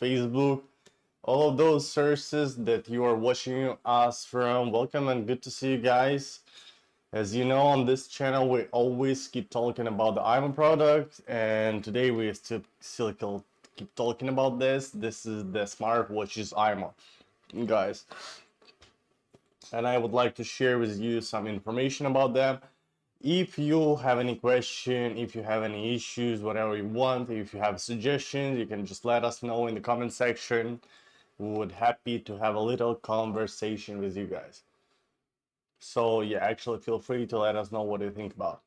Facebook, all of those sources that you are watching us from. Welcome and good to see you guys. As you know, on this channel, we always keep talking about the imoo product, and today we still keep talking about this. This is the smartwatches imoo, guys. And I would like to share with you some information about them. If you have any question, if you have any issues, whatever you want, if you have suggestions, you can just let us know in the comment section. We would happy to have a little conversation with you guys. So yeah, actually feel free to let us know what you think about.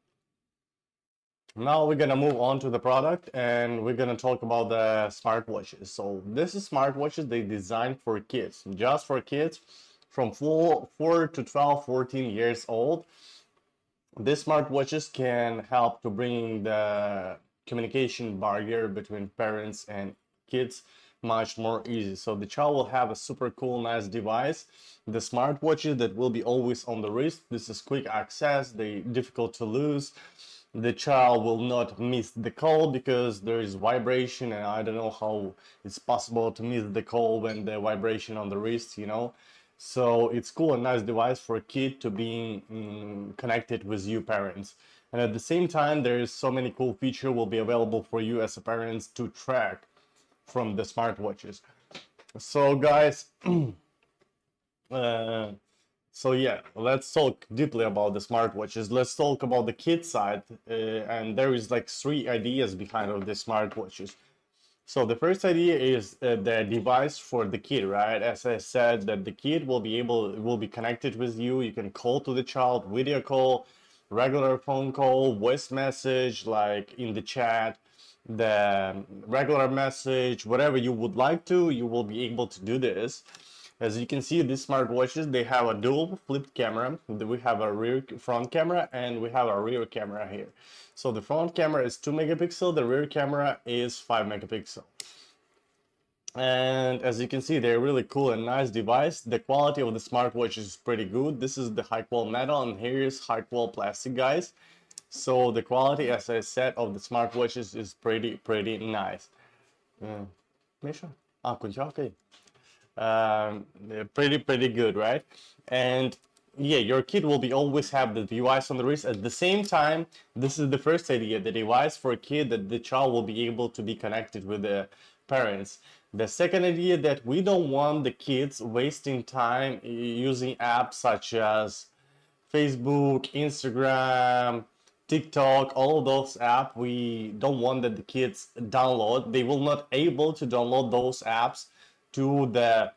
Now we're gonna move on to the product and we're gonna talk about the smartwatches. So this is smartwatches they designed for kids, just for kids from 4 to 12, 14 years old. These smartwatches can help to bring the communication barrier between parents and kids much more easy. So the child will have a super cool, nice device. The smartwatches that will be always on the wrist. This is quick access, they difficult to lose. The child will not miss the call because there is vibration, and I don't know how it's possible to miss the call when the vibration on the wrist, you know. So it's cool and nice device for a kid to be connected with you parents. And at the same time, there is so many cool features will be available for you as a parents to track from the smartwatches. So guys, so yeah, let's talk deeply about the smartwatches. Let's talk about the kid side, and there is like 3 ideas behind of the smartwatches. So the first idea is the device for the kid, right? As I said, that the kid will be connected with you. You can call to the child, video call, regular phone call, voice message, like in the chat, the regular message, whatever you would like to, you will be able to do this. As you can see, these smartwatches, they have a dual flipped camera. We have a front camera and we have a rear camera here. So the front camera is 2 megapixel, the rear camera is 5 megapixel. And as you can see, they're really cool and nice device. The quality of the smartwatch is pretty good. This is the high quality metal and here is high quality plastic, guys. So the quality, as I said, of the smartwatches is pretty nice. Misha? Okay. Pretty good, right? And yeah, your kid will be always have the device on the wrist. At the same time, this is the first idea, the device for a kid that the child will be able to be connected with the parents. The second idea, that we don't want the kids wasting time using apps such as Facebook, Instagram, TikTok, all of those apps. We don't want that the kids download. They will not able to download those apps to the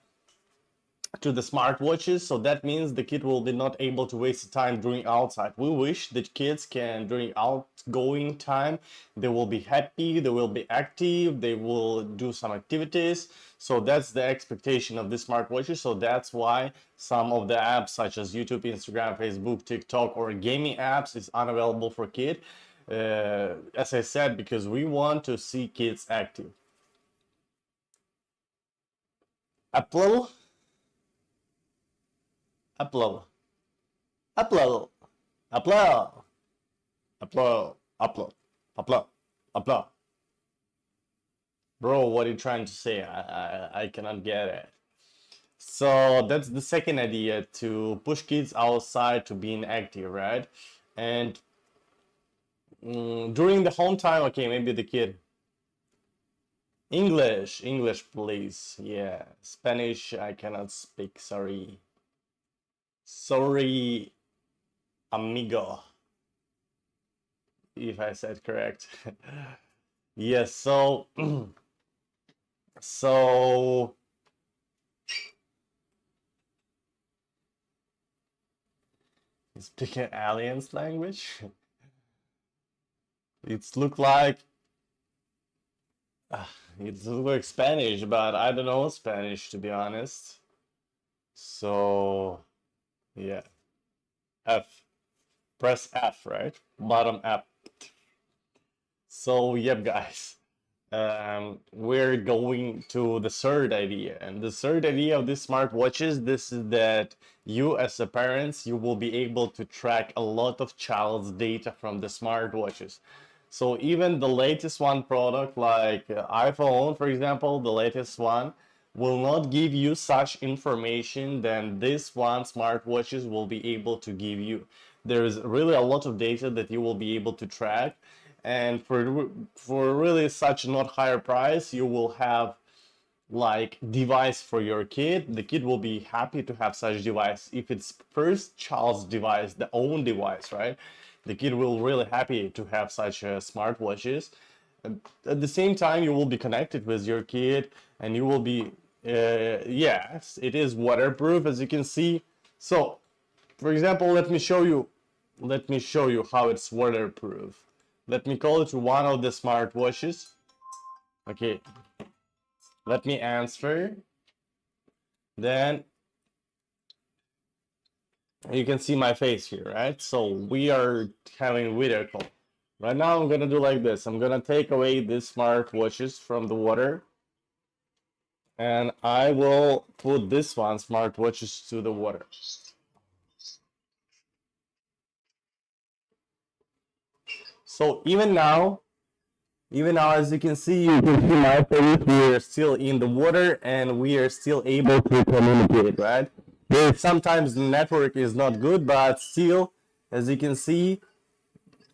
smartwatches, so that means the kid will be not able to waste time during outside. We wish that kids can, during outgoing time, they will be happy, they will be active, they will do some activities. So that's the expectation of the smartwatches. So that's why some of the apps such as YouTube, Instagram, Facebook, TikTok, or gaming apps is unavailable for kid. As I said, because we want to see kids active. Upload, upload, upload, upload, upload, upload, upload, upload. Bro, what are you trying to say? I cannot get it. So that's the second idea, to push kids outside to being active, right? And during the home time, okay, maybe the kid. English, please. Yeah, Spanish, I cannot speak, sorry. Sorry, amigo, if I said correct. Yes, so, so, speaking aliens language? It's look like it looks like Spanish, but I don't know Spanish, to be honest. So yeah, F, press F, right? Bottom F. So yep, guys, we're going to the third idea, and the third idea of these smartwatches, this is that you as a parents, you will be able to track a lot of child's data from the smartwatches. So even the latest one product like iPhone, for example, the latest one will not give you such information than this one smartwatches will be able to give you. There's really a lot of data that you will be able to track, and for really such not higher price, you will have like device for your kid. The kid will be happy to have such device. If it's first child's device, the own device, right? The kid will really happy to have such smartwatches. At the same time, you will be connected with your kid, and you will be yes, it is waterproof, as you can see. So for example, let me show you how it's waterproof. Let me call it to one of the smartwatches. Okay, let me answer. Then you can see my face here, right? So we are having video call. Right now I'm gonna do like this. I'm gonna take away these smartwatches from the water, and I will put this one smartwatches to the water. So even now, as you can see my face, we are still in the water and we are still able to communicate, right? Sometimes the network is not good, but still, as you can see,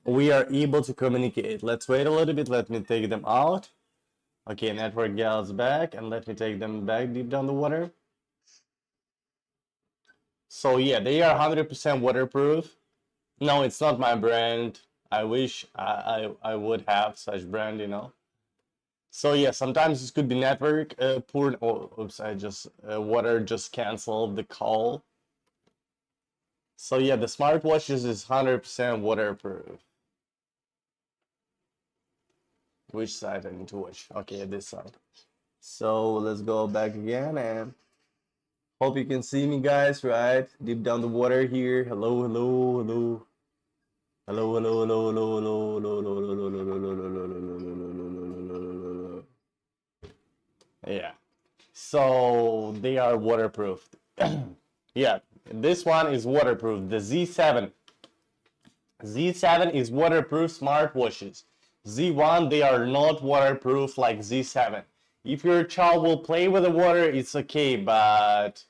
we are able to communicate. Let's wait a little bit. Let me take them out. Okay, network gals back, and let me take them back deep down the water. So yeah, they are 100% waterproof. No, it's not my brand. I wish I would have such brand, you know. So yeah, sometimes this could be network poor. Oh, oops, I just water just canceled the call. So yeah, the smartwatches is 100% waterproof. Which side I need to watch? Okay, this side. So let's go back again, and hope you can see me, guys, right? Deep down the water here. Hello, hello, hello. Hello, hello, hello, hello, hello, hello, hello, hello, hello, hello, hello, hello. Yeah. So they are waterproof. Yeah, this one is waterproof. The Z7. Z7 is waterproof smartwatches. Z1, they are not waterproof like Z7. If your child will play with the water, it's okay, but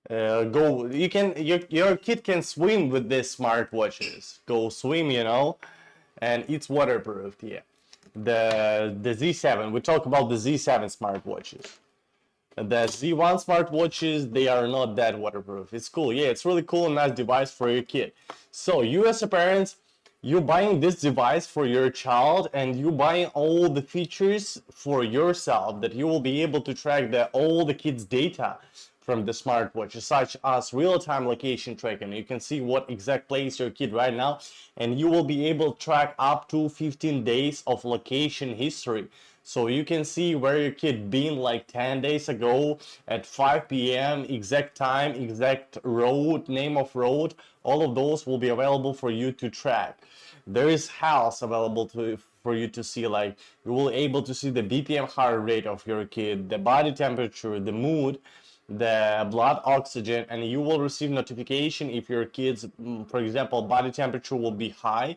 your kid can swim with these smartwatches. Go swim, you know, and it's waterproof. Yeah, the Z7. We talk about the Z7 smartwatches. The Z1 smartwatches, they are not that waterproof. It's cool. Yeah, it's really cool and nice device for your kid. So you as a parent, you're buying this device for your child, and you buying all the features for yourself that you will be able to track all the kids' data from the smartwatch, such as real-time location tracking. You can see what exact place your kid right now, and you will be able to track up to 15 days of location history. So you can see where your kid been like 10 days ago at 5 p.m., exact time, exact road, name of road. All of those will be available for you to track. There is health available for you to see, like you will able to see the BPM heart rate of your kid, the body temperature, the mood, the blood oxygen, and you will receive notification if your kids, for example, body temperature will be high,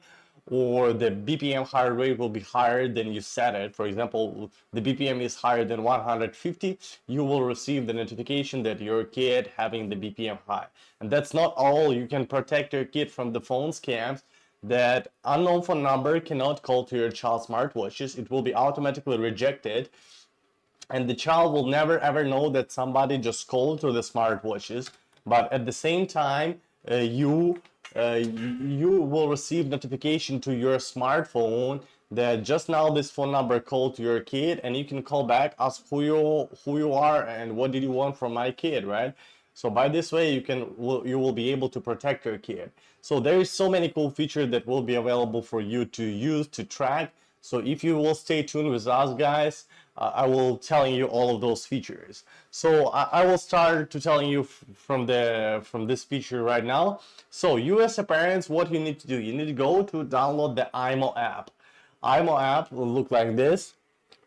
or the BPM heart rate will be higher than you set it. For example, the BPM is higher than 150, you will receive the notification that your kid having the BPM high. And that's not all. You can protect your kid from the phone scams that unknown phone number cannot call to your child's smartwatches. It will be automatically rejected, and the child will never ever know that somebody just called to the smartwatches. But at the same time, you will receive notification to your smartphone that just now this phone number called to your kid, and you can call back, ask who you are and what did you want from my kid, right? So by this way, you will be able to protect your kid. So there is so many cool features that will be available for you to use to track. So if you will stay tuned with us, guys, I will telling you all of those features. So I will start to telling you from this feature right now. So you as a parents, what you need to do, you need to go to download the imoo app. imoo app will look like this.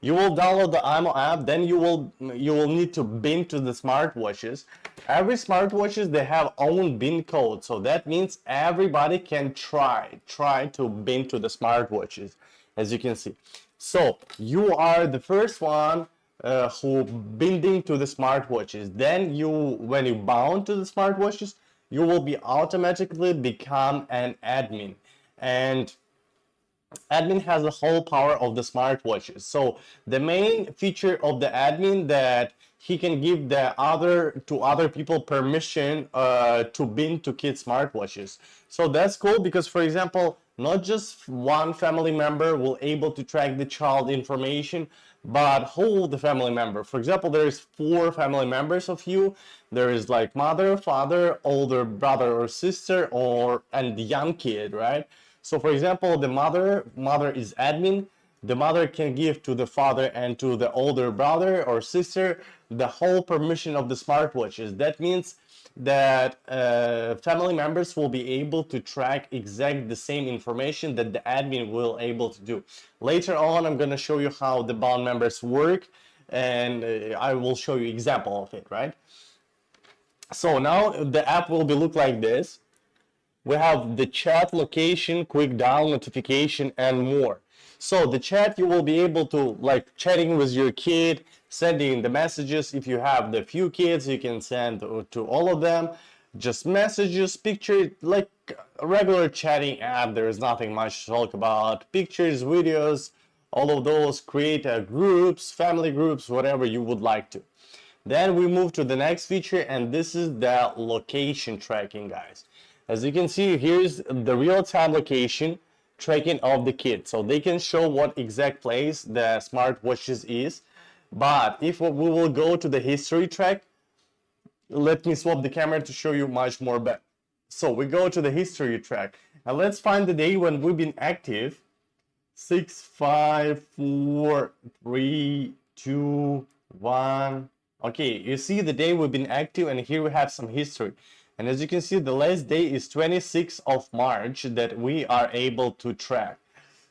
You will download the imoo app, then you will need to bin to the smartwatches. Every smartwatches, they have own bin code, so that means everybody can try to bin to the smartwatches. as you can see. So you are the first one who binding to the smartwatches. Then you, when you bound to the smartwatches, you will be automatically become an admin. And admin has the whole power of the smartwatches. So the main feature of the admin that he can give the other people permission to bind to kids smartwatches. So that's cool because, for example, not just one family member will able to track the child information, but whole the family member. For example, there is 4 family members of you. There is like mother, father, older brother or sister, and the young kid, right? So for example, the mother is admin. The mother can give to the father and to the older brother or sister the whole permission of the smartwatches. That means that family members will be able to track exact the same information that the admin will able to do. Later on, I'm going to show you how the bound members work, and I will show you example of it, right? So now the app will be look like this. We have the chat, location, quick dial, notification, and more. So the chat, you will be able to like chatting with your kid, sending the messages. If you have the few kids, you can send to all of them just messages, pictures, like a regular chatting app. There is nothing much to talk about. Pictures, videos, all of those. Create groups, family groups, whatever you would like to. Then we move to the next feature, and this is the location tracking, guys. As you can see, here's the real-time location tracking of the kid. So they can show what exact place the smartwatches is. But if we will go to the history track, let me swap the camera to show you much more better. So we go to the history track. And let's find the day when we've been active. 6, 5, 4, 3, 2, 1. Okay, you see the day we've been active, and here we have some history. And as you can see, the last day is 26th of March that we are able to track.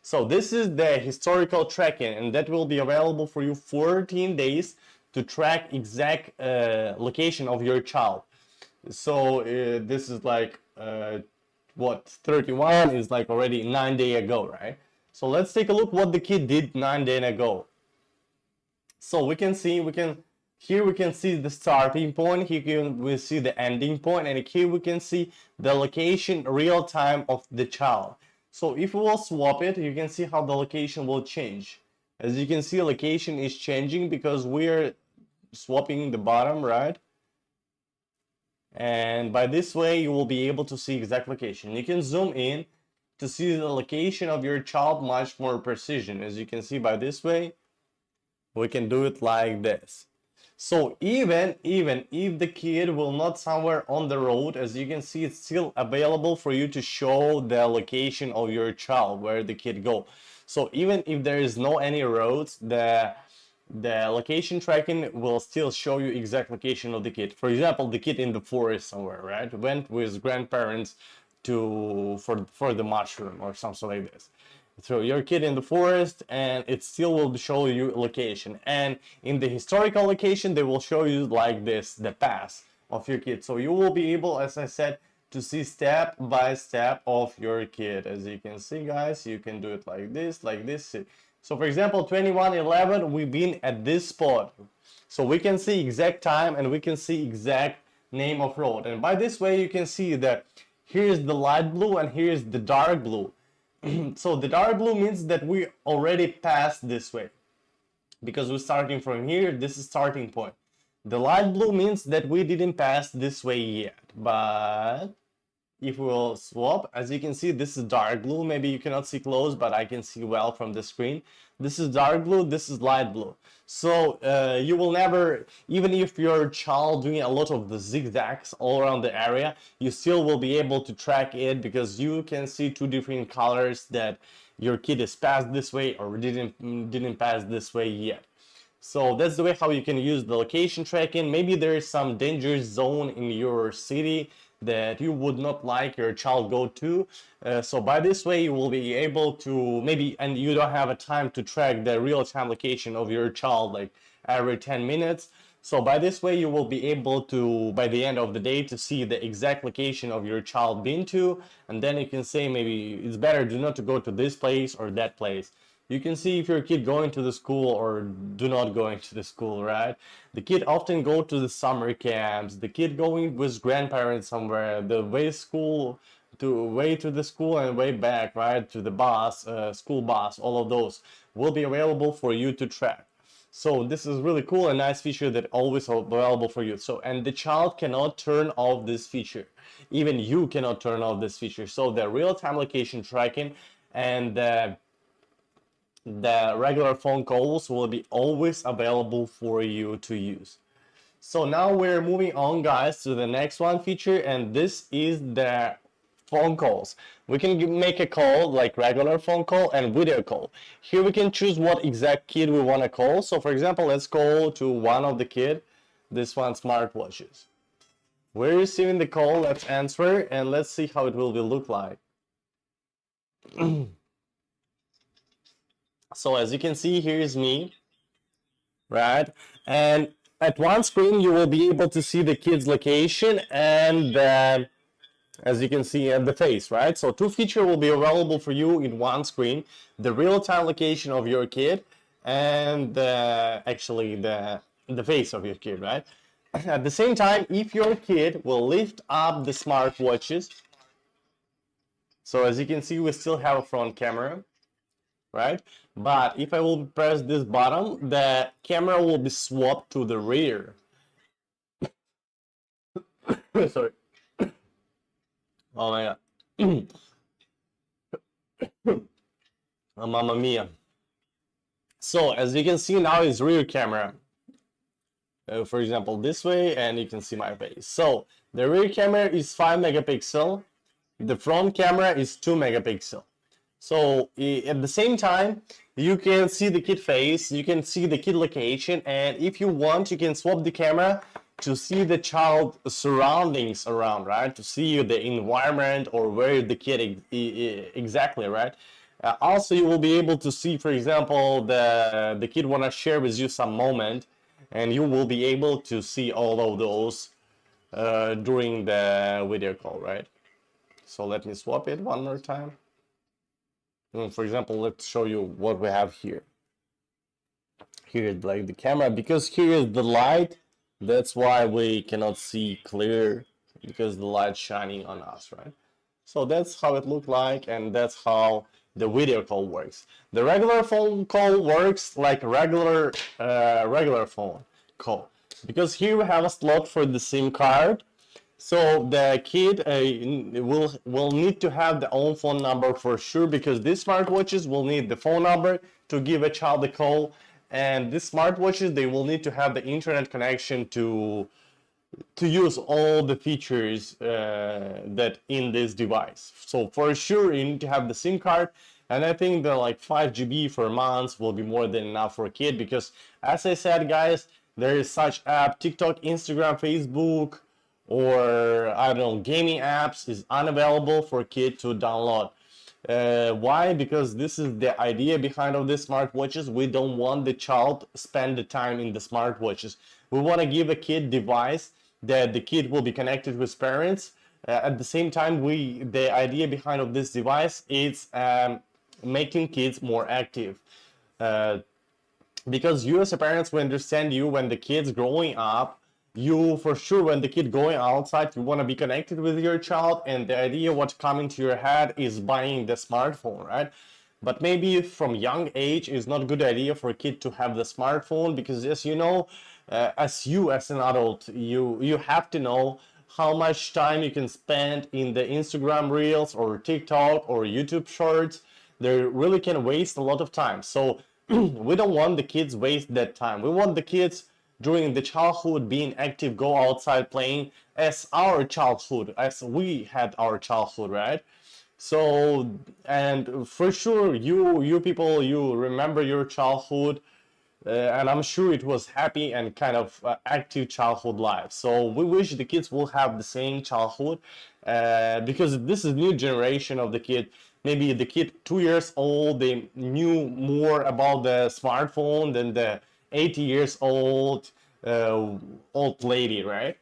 So this is the historical tracking, and that will be available for you 14 days to track exact location of your child. So this is like what 31 is like already 9 days ago, right? So let's take a look what the kid did 9 days ago. So we can see here we can see the starting point, here we see the ending point, and here we can see the location real time of the child. So if we will swap it, you can see how the location will change. As you can see, location is changing because we're swapping the bottom, right? And by this way, you will be able to see exact location. You can zoom in to see the location of your child much more precision. As you can see by this way, we can do it like this. So even if the kid will not somewhere on the road, as you can see, it's still available for you to show the location of your child, where the kid go. So even if there is no any roads, the location tracking will still show you exact location of the kid. For example, the kid in the forest somewhere, right? Went with grandparents for the mushroom or something like this. So your kid in the forest, and it still will show you location. And in the historical location, they will show you like this, the past of your kid. So you will be able, as I said, to see step by step of your kid. As you can see, guys, you can do it like this, like this. So for example, 21:11, we've been at this spot. So we can see exact time, and we can see exact name of road. And by this way, you can see that here is the light blue and here is the dark blue. So the dark blue means that we already passed this way, because we're starting from here. This is starting point. The light blue means that we didn't pass this way yet. But if we will swap, as you can see, this is dark blue. Maybe you cannot see close, but I can see well from the screen. This is dark blue, this is light blue. So you will never, even if your child doing a lot of the zigzags all around the area, you still will be able to track it, because you can see 2 different colors that your kid is passed this way or didn't pass this way yet. So that's the way how you can use the location tracking. Maybe there is some danger zone in your city that you would not like your child go to. So by this way, you will be able to maybe, and you don't have a time to track the real-time location of your child like every 10 minutes. So by this way, you will be able to, by the end of the day, to see the exact location of your child been to, and then you can say maybe it's better do not to go to this place or that place. You can see if your kid going to the school or do not going to the school, right? The kid often go to the summer camps, the kid going with grandparents somewhere, the way to the school and way back, right, to the bus, school bus, all of those will be available for you to track. So this is really cool, a nice feature that always available for you. So, and the child cannot turn off this feature. Even you cannot turn off this feature. So the real-time location tracking and the regular phone calls will be always available for you to use. So now we're moving on, guys, to the next one feature, and this is the phone calls. We can make a call like regular phone call and video call. Here we can choose what exact kid we want to call. So for example, let's call to one of the kid, this one smartwatches. We're receiving the call, let's answer, and let's see how it will look like. So as you can see, here's me, right? And at one screen, you will be able to see the kid's location and as you can see the face, right? So two features will be available for you in one screen: the real-time location of your kid and actually the face of your kid, right? At the same time, if your kid will lift up the smartwatches, so as you can see, we still have a front camera, right? But if I will press this button, the camera will be swapped to the rear. Sorry. Oh my god. Oh, mamma mia. So as you can see now is rear camera. For example, this way, and you can see my face. So the rear camera is 5 megapixel. The front camera is 2 megapixel. So at the same time, you can see the kid face, you can see the kid location, and if you want, you can swap the camera to see the child surroundings around, right? To see the environment or where the kid exactly, right? Also, you will be able to see, for example, the kid want to share with you some moment, and you will be able to see all of those during the video call, right? So let me swap it one more time. For example, let's show you what we have here. Here is like the camera, because here is the light, that's why we cannot see clear, because the light shining on us, right? So that's how it looked like, and that's how the video call works. The regular phone call works like regular phone call, because here we have a slot for the SIM card. So the kid will need to have their own phone number for sure, because these smartwatches will need the phone number to give a child a call, and these smartwatches, they will need to have the internet connection to use all the features that in this device. So for sure you need to have the SIM card, and I think that like 5 GB for months will be more than enough for a kid, because as I said, guys, there is such app, TikTok, Instagram, Facebook, or I don't know, gaming apps is unavailable for a kid to download. Why? Because this is the idea behind of the smartwatches. We don't want the child spend the time in the smartwatches. We want to give a kid device that the kid will be connected with parents. At the same time, the idea behind of this device is making kids more active. Because you as a parents, we understand you when the kid's growing up, you for sure when the kid going outside, you want to be connected with your child, and the idea what's coming to your head is buying the smartphone, right? But maybe from young age is not a good idea for a kid to have the smartphone, because as you know, as an adult, you have to know how much time you can spend in the Instagram reels or TikTok or YouTube shorts. They really can waste a lot of time. So we don't want the kids waste that time. We want the kids during the childhood being active, go outside playing as our childhood, as we had our childhood, right? So, and for sure, you people, you remember your childhood, and I'm sure it was happy and kind of active childhood life. So we wish the kids will have the same childhood, because this is new generation of the kid. Maybe the kid 2 years old, they knew more about the smartphone than the 80 years old lady, right?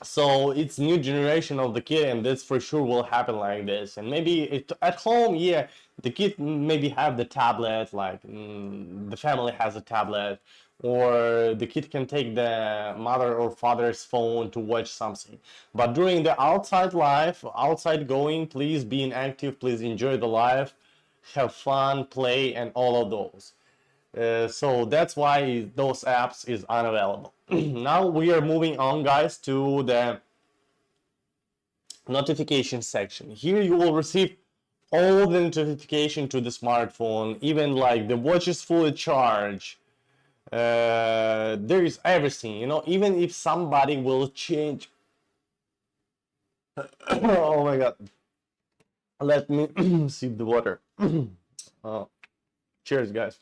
So it's new generation of the kid, and this for sure will happen like this. And maybe at home, yeah, the kid maybe have the tablet, like the family has a tablet, or the kid can take the mother or father's phone to watch something. But during the outside life, outside going, please be inactive, please enjoy the life, have fun, play, and all of those. So that's why those apps is unavailable. Now we are moving on, guys, to the notification section. Here you will receive all the notification to the smartphone, even like the watch is fully charged. There is everything, you know, even if somebody will change. Oh my god, let me sip the water. Cheers, guys.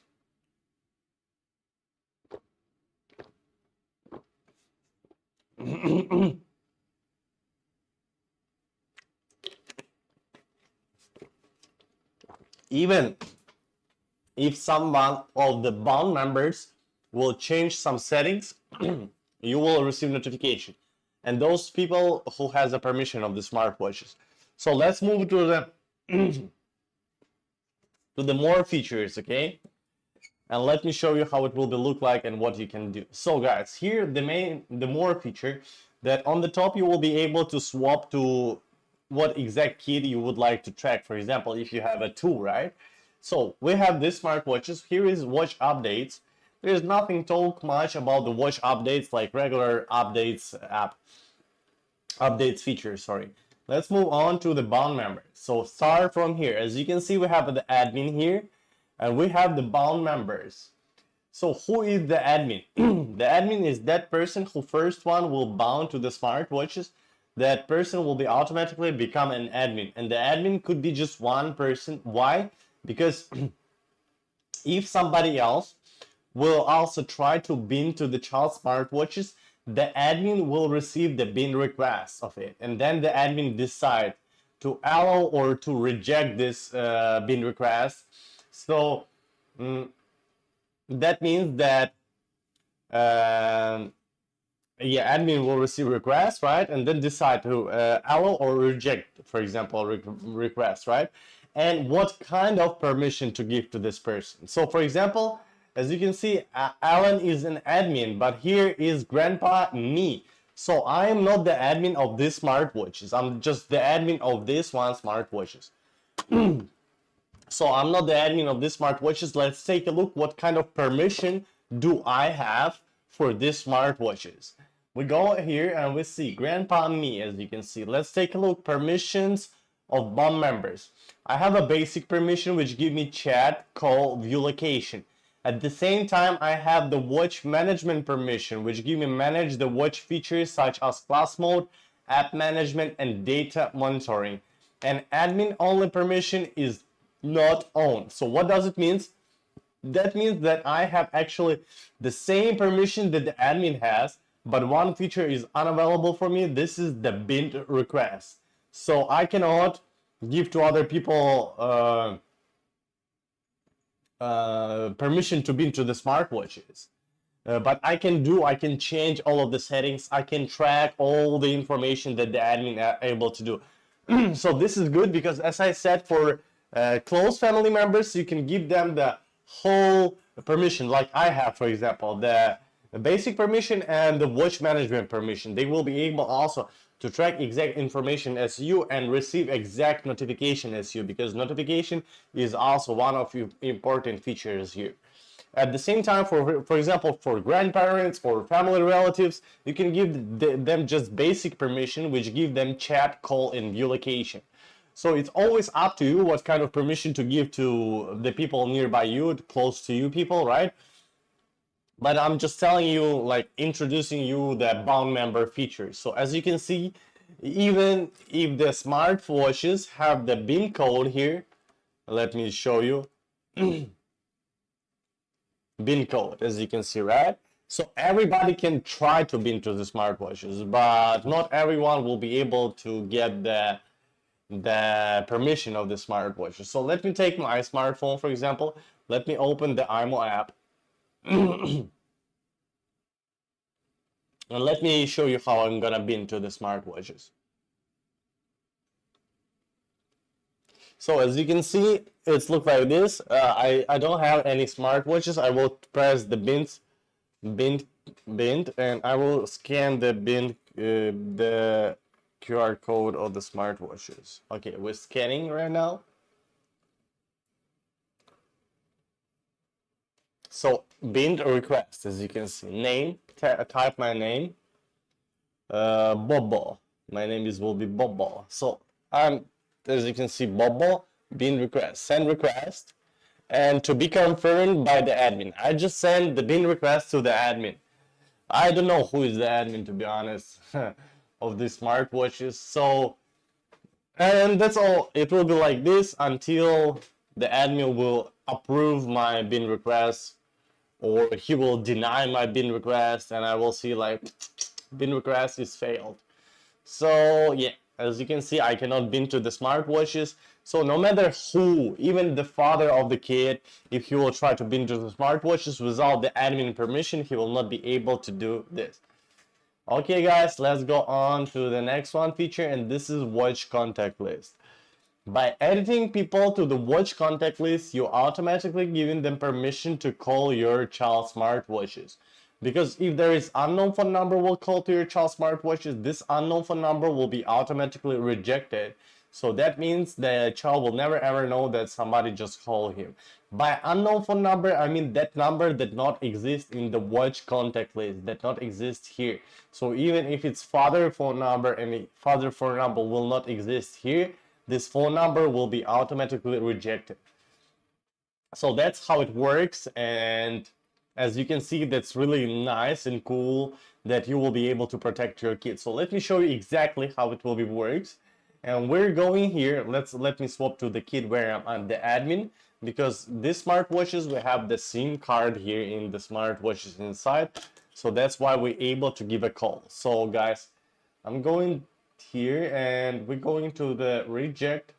Even if someone of the bond members will change some settings, you will receive notification. And those people who has the permission of the smartwatches. So let's move to the to the more features, okay? And let me show you how it will be look like and what you can do. So guys, here the more feature that on the top you will be able to swap to what exact key you would like to track. For example, if you have a 2, right? So we have this smartwatches. Here is watch updates. There's nothing talk much about the watch updates, like regular updates updates features, sorry. Let's move on to the bond members. So start from here. As you can see, we have the admin here, and we have the bound members. So who is the admin? The admin is that person who first one will bound to the smartwatches. That person will be automatically become an admin, and the admin could be just one person. Why? Because if somebody else will also try to bin to the child smartwatches, the admin will receive the bin request of it, and then the admin decide to allow or to reject this bin request. So that means that yeah, admin will receive requests, right, and then decide to allow or reject, for example, request, right, and what kind of permission to give to this person. So for example, as you can see, Alan is an admin, but here is grandpa me. So I am not the admin of these smartwatches. I'm just the admin of this one smartwatches. So I'm not the admin of this smartwatches. Let's take a look what kind of permission do I have for these smartwatches. We go here and we see grandpa me, as you can see. Let's take a look permissions of bond members. I have a basic permission which give me chat, call, view location. At the same time, I have the watch management permission, which give me manage the watch features such as class mode, app management, and data monitoring. And admin only permission is not on. So what does it mean? That means that I have actually the same permission that the admin has, but one feature is unavailable for me. This is the bin request. So I cannot give to other people permission to bin to the smartwatches. But I can change all of the settings. I can track all the information that the admin are able to do. So this is good because, as I said, for close family members, you can give them the whole permission, like I have, for example, the basic permission and the watch management permission. They will be able also to track exact information as you and receive exact notification as you, because notification is also one of your important features here. At the same time, for example, for grandparents or family relatives, you can give them just basic permission, which give them chat, call, and view location. So it's always up to you what kind of permission to give to the people nearby you, close to you people, right? But I'm just telling you, like introducing you the bound member features. So as you can see, even if the smartwatches have the bin code here, let me show you. Bin code, as you can see, right? So everybody can try to bin to the smartwatches, but not everyone will be able to get the permission of the smartwatches. So let me take my smartphone, for example. Let me open the imoo app. And let me show you how I'm gonna bin to the smartwatches. So as you can see, it's look like this. I don't have any smartwatches. I will press the bin, and I will scan the QR code of the smartwatches. Okay, we're scanning right now. So bin request, as you can see, name, type my name, Bobo. My name will be Bobo. So as you can see, Bobo, bin request, send request, and to be confirmed by the admin. I just send the bin request to the admin. I don't know who is the admin, to be honest, of these smartwatches. So, and that's all. It will be like this until the admin will approve my bin request, or he will deny my bin request, and I will see like bin request is failed. So yeah, as you can see, I cannot bin to the smartwatches. So no matter who, even the father of the kid, if he will try to bin to the smartwatches without the admin permission, he will not be able to do this. Okay guys, let's go on to the next one feature, and this is watch contact list. By editing people to the watch contact list, you're automatically giving them permission to call your child's smartwatches. Because if there is unknown phone number will call to your child's smartwatches, this unknown phone number will be automatically rejected. So that means the child will never ever know that somebody just called him. By unknown phone number, I mean that number that not exist in the watch contact list, that not exist here. So even if it's father phone number and the father phone number will not exist here, this phone number will be automatically rejected. So that's how it works, and as you can see, that's really nice and cool that you will be able to protect your kids. So let me show you exactly how it will be works. And we're going here, let me swap to the kid where I'm the admin, because these smartwatches, we have the SIM card here in the smartwatches inside. So that's why we're able to give a call. So guys, I'm going here and we're going to the reject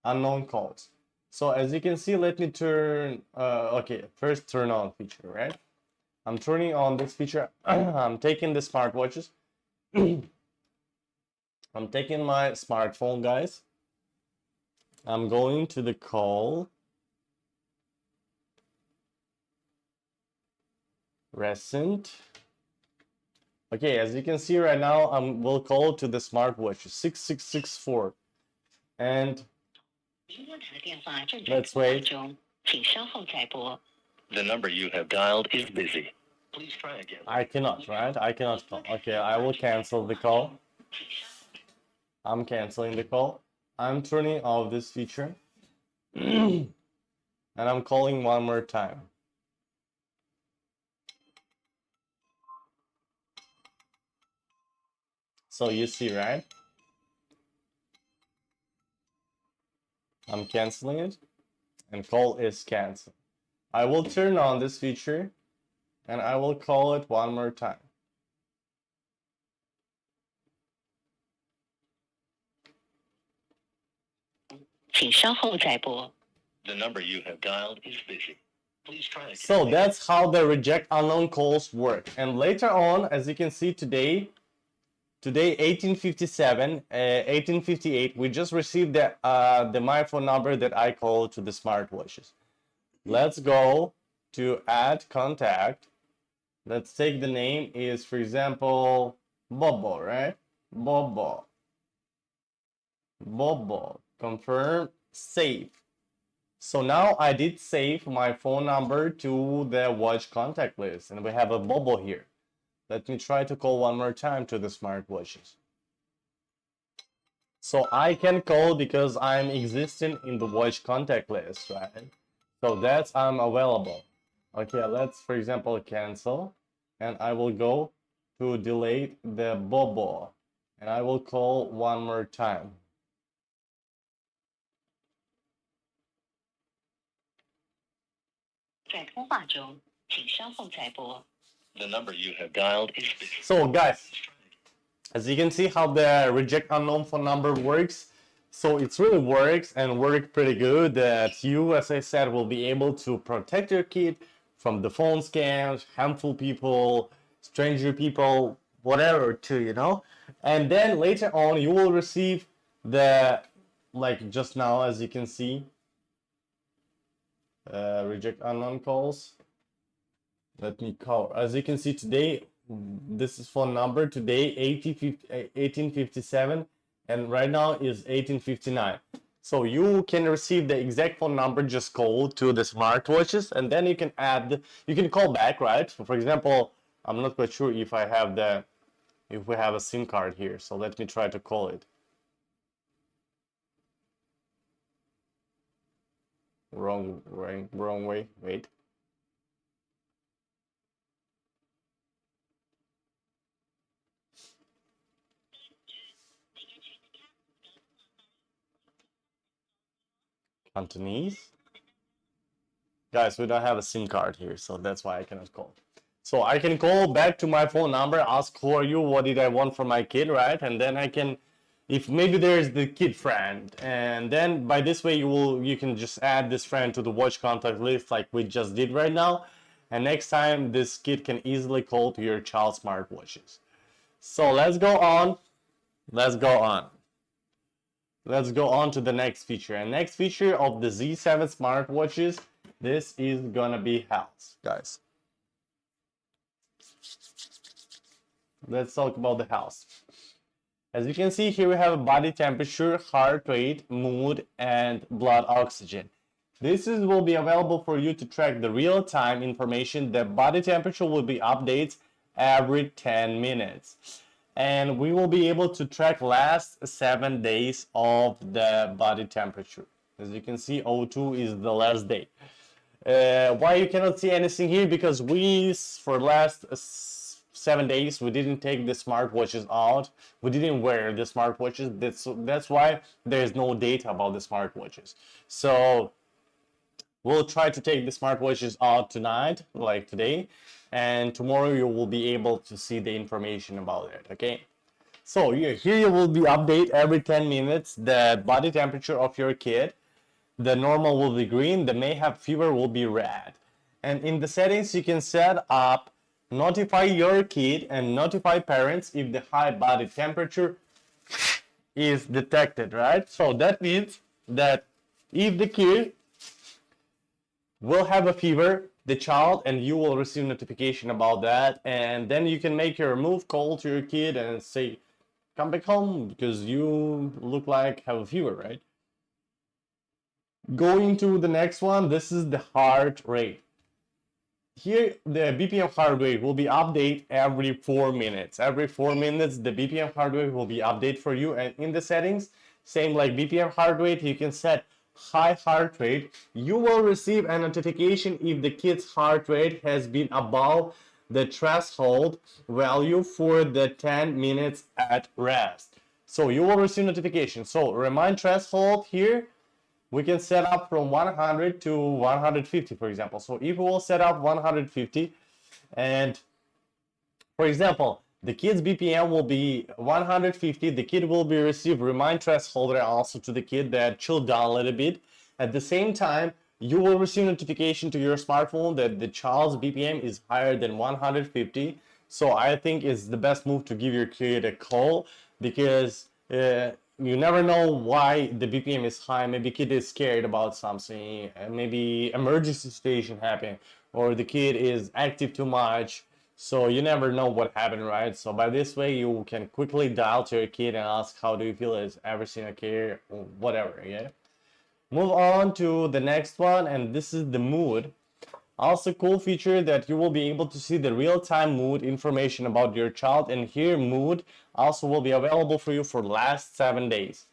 unknown calls. So as you can see, let me turn, okay, first turn on feature, right? I'm turning on this feature. I'm taking the smartwatches. I'm taking my smartphone, guys. I'm going to the call. Recent. Okay, as you can see right now, will call to the smartwatch 6664. And let's wait. The number you have dialed is busy. Please try again. I cannot, right? I cannot call. Okay, I will cancel the call. I'm canceling the call. I'm turning off this feature. And I'm calling one more time. So you see, right? I'm canceling it, and call is canceled. I will turn on this feature, and I will call it one more time. The number you have dialed is busy. Please try again. So that's how the reject unknown calls work. And later on, as you can see today 1857, 1858, we just received the my phone number that I called to the smartwatches. Let's go to add contact. Let's take the name is, for example, Bobo, right? Bobo. Bobo. Confirm, save. So now I did save my phone number to the watch contact list, and we have a Bobo here. Let me try to call one more time to the smartwatches. So I can call because I'm existing in the watch contact list, right? So that's I'm available. Okay, let's, for example, cancel, and I will go to delete the Bobo, and I will call one more time. The number you have dialed is busy. So guys, as you can see how the reject unknown phone number works, so it really works and work pretty good that you, as I said, will be able to protect your kid from the phone scams, harmful people, stranger people, whatever too, you know. And then later on you will receive the like just now, as you can see. Reject unknown calls. Let me call. As you can see today, this is phone number today 1857, and right now is 1859. So you can receive the exact phone number, just call to the smartwatches, and then you can add, you can call back, right? So for example, I'm not quite sure if I have the, if we have a SIM card here. So let me try to call it. Wrong way. Wait. Cantonese. Guys, we don't have a SIM card here, so that's why I cannot call. So I can call back to my phone number, ask who are you, what did I want for my kid, right? And then I can, if maybe there's the kid friend, and then by this way you can just add this friend to the watch contact list like we just did right now. And next time this kid can easily call to your child's smartwatches. So let's go on. Let's go on. Let's go on to the next feature. And next feature of the Z7 smartwatches, this is gonna be health, guys. Let's talk about the health. As you can see here, we have a body temperature, heart rate, mood, and blood oxygen. This will be available for you to track the real-time information. The body temperature will be updates every 10 minutes. And we will be able to track last 7 days of the body temperature. As you can see, 02 is the last day. Why you cannot see anything here? Because we, for last 7 days, we didn't take the smartwatches out. We didn't wear the smartwatches. That's why there's no data about the smartwatches. So we'll try to take the smartwatches out tonight, like today, and tomorrow you will be able to see the information about it, okay? So here you will be update every 10 minutes the body temperature of your kid. The normal will be green, the may have fever will be red. And in the settings you can set up notify your kid and notify parents if the high body temperature is detected, right? So that means that if the kid will have a fever, the child, and you will receive notification about that, and then you can make your move call to your kid and say, come back home because you look like have a fever, right? Going to the next one, this is the heart rate. Here, the BPM heart rate will be updated every 4 minutes. Every 4 minutes, the BPM heart rate will be updated for you. And in the settings, same like BPM heart rate, you can set high heart rate. You will receive a notification if the kid's heart rate has been above the threshold value for the 10 minutes at rest. So you will receive notification. So remind threshold here, we can set up from 100 to 150, for example. So if we will set up 150, and for example, the kid's BPM will be 150, the kid will be receive remind threshold also to the kid that chill down a little bit. At the same time, you will receive notification to your smartphone that the child's BPM is higher than 150. So I think it's the best move to give your kid a call, because you never know why the BPM is high. Maybe kid is scared about something, maybe emergency situation happened, or the kid is active too much. So you never know what happened, right? So by this way, you can quickly dial to your kid and ask, how do you feel? Is everything okay? Or whatever, yeah? Move on to the next one, and this is the mood. Also cool feature that you will be able to see the real-time mood information about your child, and here mood also will be available for you for last 7 days.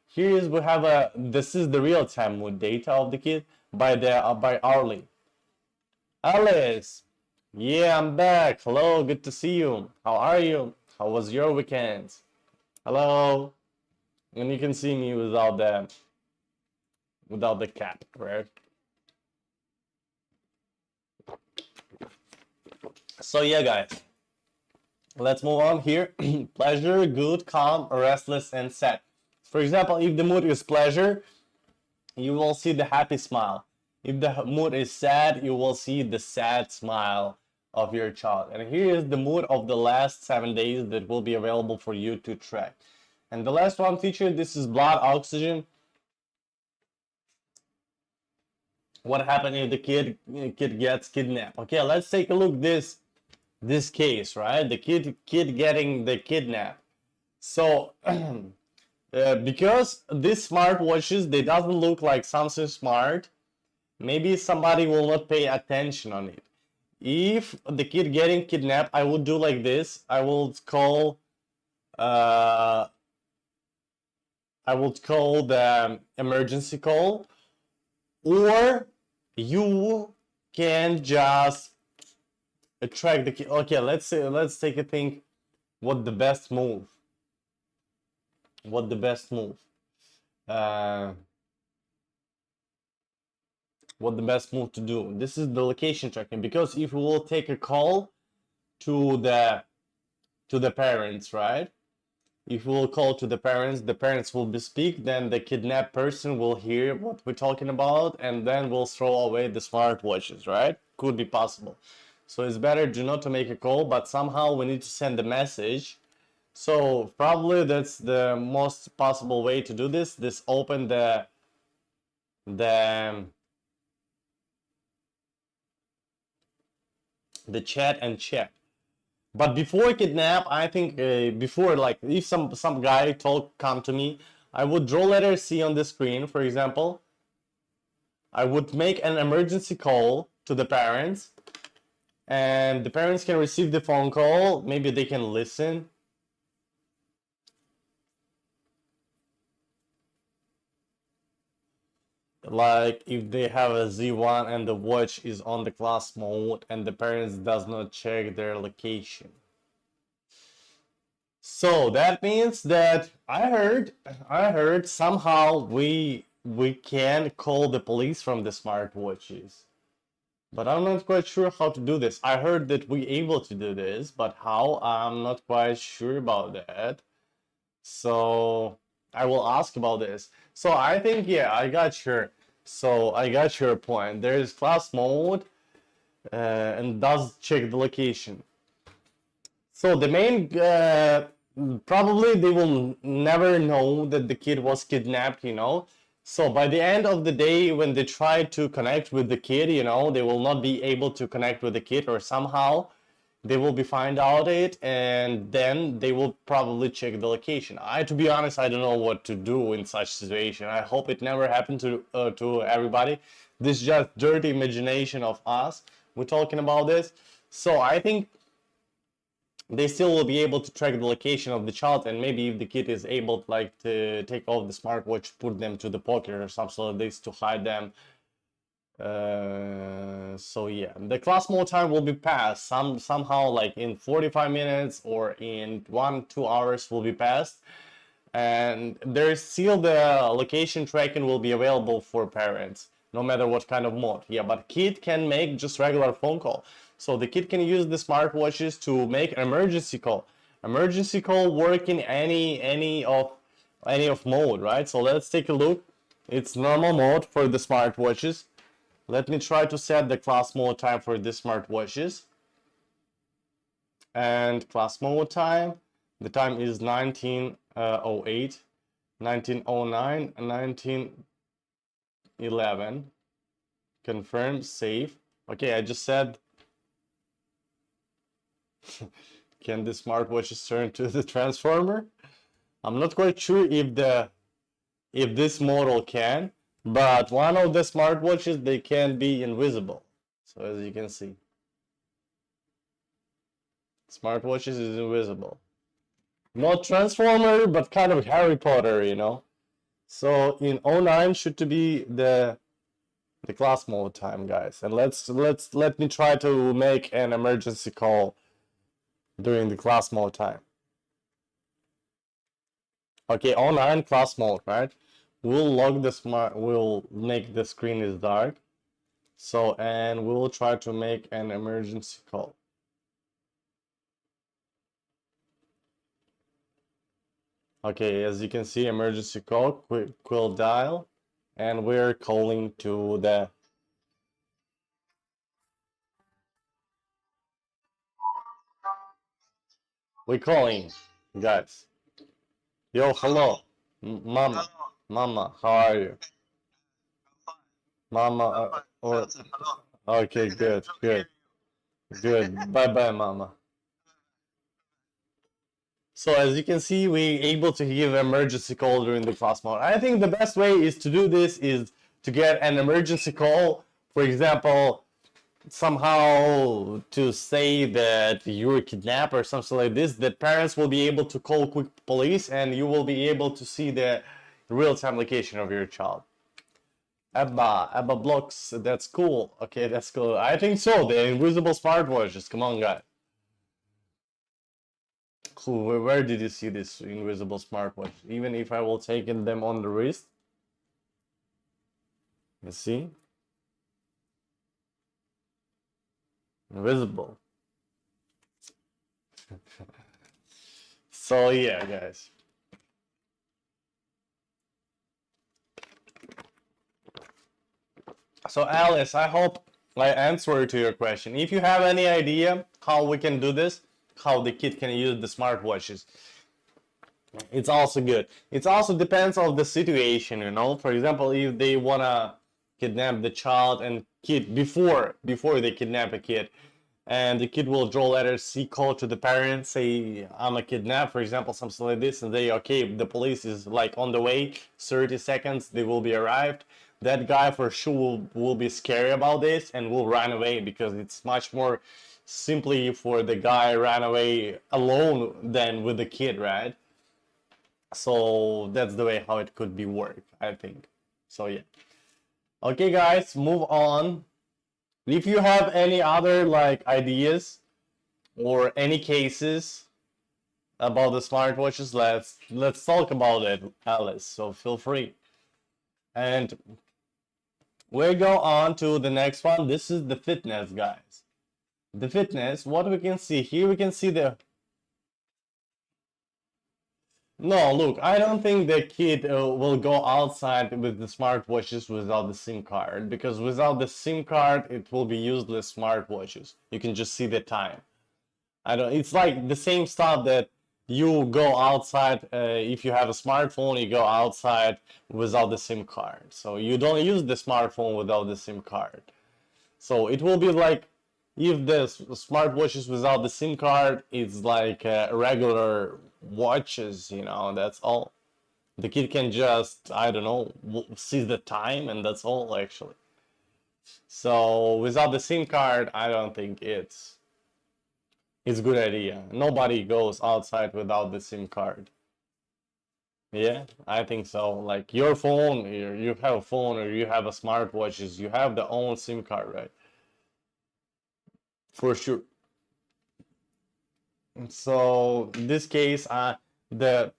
Here is we have a, this is the real-time mood data of the kid by hourly. Alice, yeah, I'm back. Hello, good to see you. How are you? How was your weekend? Hello. And you can see me without the cap, right? So yeah, guys, let's move on here. Pleasure, good, calm, restless, and sad. For example, if the mood is pleasure, you will see the happy smile. If the mood is sad, you will see the sad smile of your child. And here is the mood of the last 7 days that will be available for you to track. And the last one feature, this is blood oxygen. What happened if the kid gets kidnapped? Okay, let's take a look this case, right? The kid getting the kidnap. So because these smartwatches, they doesn't look like something smart, maybe somebody will not pay attention on it. If the kid getting kidnapped, I would do like this. Uh, I would call the emergency call, or you can just track the kid. Okay, let's take a think. What the best move? What the best move? Uh, what the best move to do? This is the location tracking, because if we will take a call to the parents, right? If we will call to the parents will be speak, then the kidnapped person will hear what we're talking about, and then we'll throw away the smartwatches, right? Could be possible. So it's better do not to make a call, but somehow we need to send a message. So probably that's the most possible way to do this. This open the the chat and check. But before kidnap, I think before, like if some guy come to me, I would draw letter C on the screen, for example. I would make an emergency call to the parents, and the parents can receive the phone call. Maybe they can listen. Like if they have a Z1 and the watch is on the class mode and the parents does not check their location. So that means that I heard somehow we can call the police from the smartwatches. But I'm not quite sure how to do this. I heard that we able to do this, but how, I'm not quite sure about that. So I will ask about this. So I think, yeah, I got your point. There is class mode and does check the location. So the main, probably they will never know that the kid was kidnapped, you know. So by the end of the day, when they try to connect with the kid, you know, they will not be able to connect with the kid, or somehow they will be find out it, and then they will probably check the location. To be honest, I don't know what to do in such situation. I hope it never happened to everybody. This is just dirty imagination of us. We're talking about this. So I think they still will be able to track the location of the child, and maybe if the kid is able like to take off the smartwatch, put them to the pocket or something like this to hide them. So yeah, the class mode time will be passed somehow, like in 45 minutes or in 1-2 hours will be passed, and there is still the location tracking will be available for parents no matter what kind of mode. Yeah, but kid can make just regular phone call. So the kid can use the smartwatches to make an emergency call. Emergency call work in any of mode, right? So let's take a look. It's normal mode for the smartwatches. Let me try to set the class mode time for the smartwatches. And class mode time, the time is 1908, 1909, 1911. Confirm, save. Okay, I just said, can the smartwatches turn to the transformer? I'm not quite sure if this model can, but one of the smartwatches, they can be invisible. So as you can see, smartwatches is invisible. Not transformer, but kind of Harry Potter, you know. So in '09 should to be the class mode time, guys. And let me try to make an emergency call during the class mode time. Okay, '09 class mode, right? We'll make the screen is dark. So, and we'll try to make an emergency call. Okay, as you can see, emergency call, quill dial, and we're calling to we're calling, guys. Yo, hello, mama, how are you? Mama, or okay, good, good, good. Bye bye, Mama. So as you can see, we able to give emergency call during the class mode. I think the best way is to do this is to get an emergency call. For example, somehow to say that you were kidnapped or something like this, that parents will be able to call quick police and you will be able to see the real-time location of your child. Abba blocks, that's cool. Okay, that's cool. I think so. The invisible smartwatches. Come on, guys. Cool. Where did you see this invisible smartwatch? Even if I will take them on the wrist. Let's see. Invisible. So yeah, guys. So Alice, I hope I answered to your question. If you have any idea how we can do this, how the kid can use the smartwatches, it's also good. It also depends on the situation, you know. For example, if they wanna kidnap the child and kid before they kidnap a kid, and the kid will draw letters C code to the parents, say I'm a kidnap, for example, something like this, and they okay, the police is like on the way, 30 seconds, they will be arrived. That guy for sure will be scary about this and will run away because it's much more simply for the guy run away alone than with the kid, right? So that's the way how it could be work, I think. So yeah. Okay, guys, move on. If you have any other like ideas or any cases about the smartwatches, let's talk about it, Alice. So feel free. And we go on to the next one. This is the fitness, guys. The fitness, what we can see here, we can see the... No, look, I don't think the kid will go outside with the smartwatches without the SIM card, because without the SIM card, it will be useless smartwatches. You can just see the time. I don't. It's like the same stuff that you go outside. If you have a smartphone, you go outside without the SIM card. So you don't use the smartphone without the SIM card. So it will be like if the smartwatches without the SIM card, it's like regular watches. You know, that's all. The kid can just, I don't know, see the time, and that's all actually. So without the SIM card, I don't think it's a good idea. Nobody goes outside without the SIM card. Yeah, I think so. Like your phone, you have a phone or you have a smartwatches, you have the own SIM card, right? For sure. So in this case, the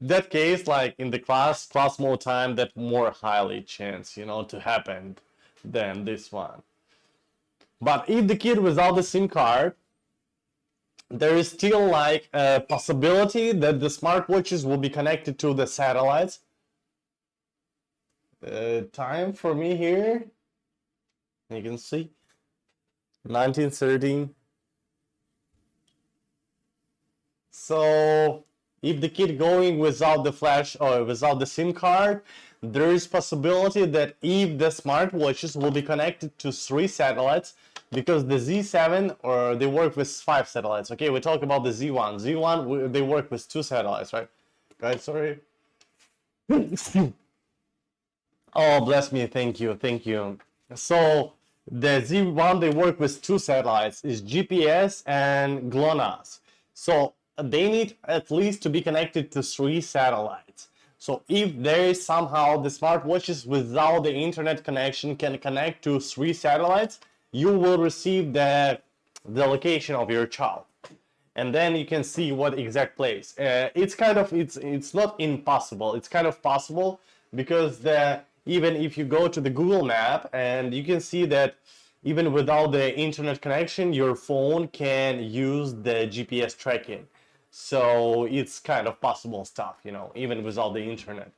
that case, like in the class mode time, that more highly chance, you know, to happen than this one. But if the kid without the SIM card, there is still like a possibility that the smartwatches will be connected to the satellites. Time for me here, you can see 1913. So if the kid going without the flash or without the SIM card, there is possibility that if the smartwatches will be connected to 3 satellites, because the Z7 or they work with 5 satellites. Okay, we talk about the Z1. Z1 they work with 2 satellites, right? Guys, sorry. Oh, bless me. Thank you. Thank you. So the Z1 they work with 2 satellites, is GPS and GLONASS. So they need at least to be connected to 3 satellites. So if there is somehow the smartwatches without the internet connection can connect to 3 satellites, you will receive the location of your child, and then you can see what exact place. It's kind of it's not impossible. It's kind of possible because even if you go to the Google map and you can see that even without the internet connection, your phone can use the GPS tracking. So it's kind of possible stuff, you know, even without the internet.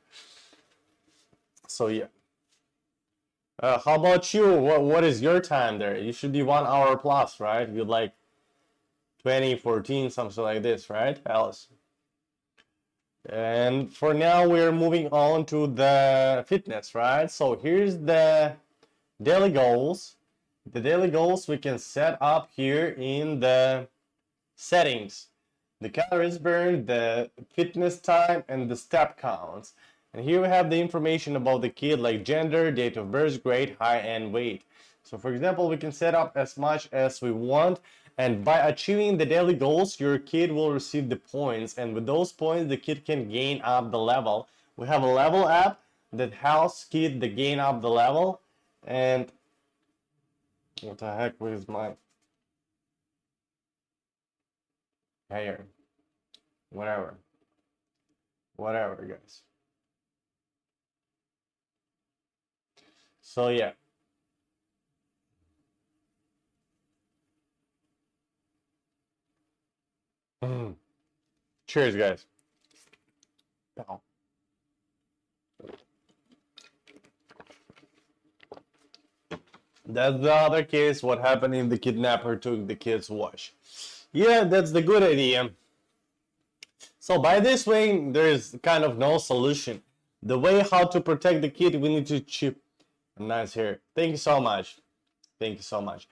So yeah. How about you? What is your time there? You should be 1 hour plus, right? You'd like 2014, something like this, right, Alice? And for now, we're moving on to the fitness, right? So here's the daily goals. The daily goals we can set up here in the settings. The calories burned, the fitness time, and the step counts. And here we have the information about the kid, like gender, date of birth, grade, height, and weight. So for example, we can set up as much as we want, and by achieving the daily goals, your kid will receive the points, and with those points, the kid can gain up the level. We have a level app that helps kid to gain up the level, and what the heck was my hair? Whatever. Whatever, guys. So yeah. Cheers, guys. Pow. That's the other case. What happened if the kidnapper took the kid's watch? Yeah, that's the good idea. So by this way, there is kind of no solution. The way how to protect the kid, we need to chip. Nice hair. Thank you so much. Thank you so much.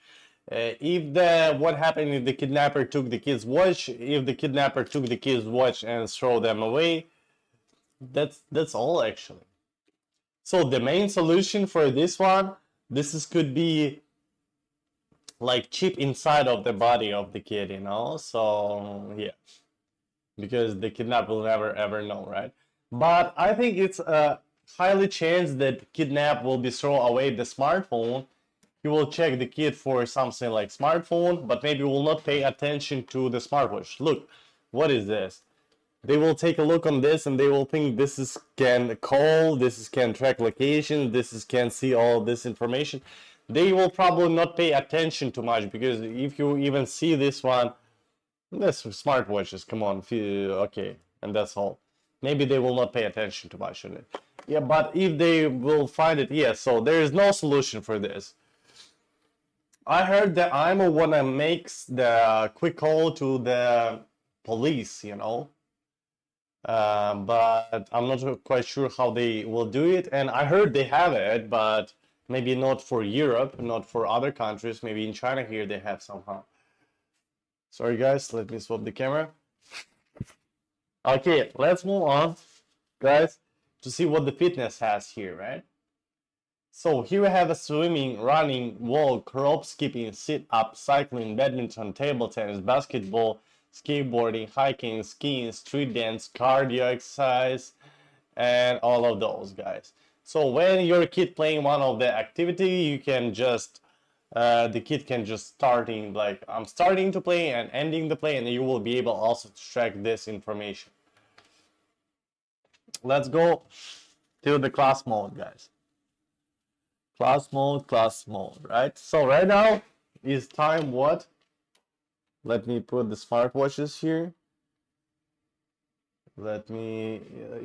If the what happened if the kidnapper took the kid's watch? If the kidnapper took the kid's watch and throw them away, that's all actually. So the main solution for this one, could be like chip inside of the body of the kid, you know. So yeah, because the kidnapper will never ever know, right? But I think it's a highly chance that kidnap will be throw away the smartphone. He will check the kid for something like smartphone, but maybe will not pay attention to the smartwatch. Look, what is this? They will take a look on this and they will think this is can call, this is can track location, this is can see all this information. They will probably not pay attention too much, because if you even see this one, this smartwatches, come on, okay, and that's all. Maybe they will not pay attention too much on it. Yeah, but if they will find it, yes, so there is no solution for this. I heard that imoo wanna makes the quick call to the police, you know. But I'm not quite sure how they will do it. And I heard they have it, but maybe not for Europe, not for other countries. Maybe in China here they have somehow. Sorry guys, let me swap the camera. Okay, let's move on, guys, to see what the fitness has here, right? So here we have a swimming, running, walk, rope skipping, sit-up, cycling, badminton, table tennis, basketball, skateboarding, hiking, skiing, street dance, cardio exercise, and all of those, guys. So when your kid playing one of the activity, you can just the kid can just starting like I'm starting to play and ending the play, and you will be able also to track this information. Let's go to the class mode, guys. Class mode, right? So right now is time what? Let me put the smartwatches here. Let me,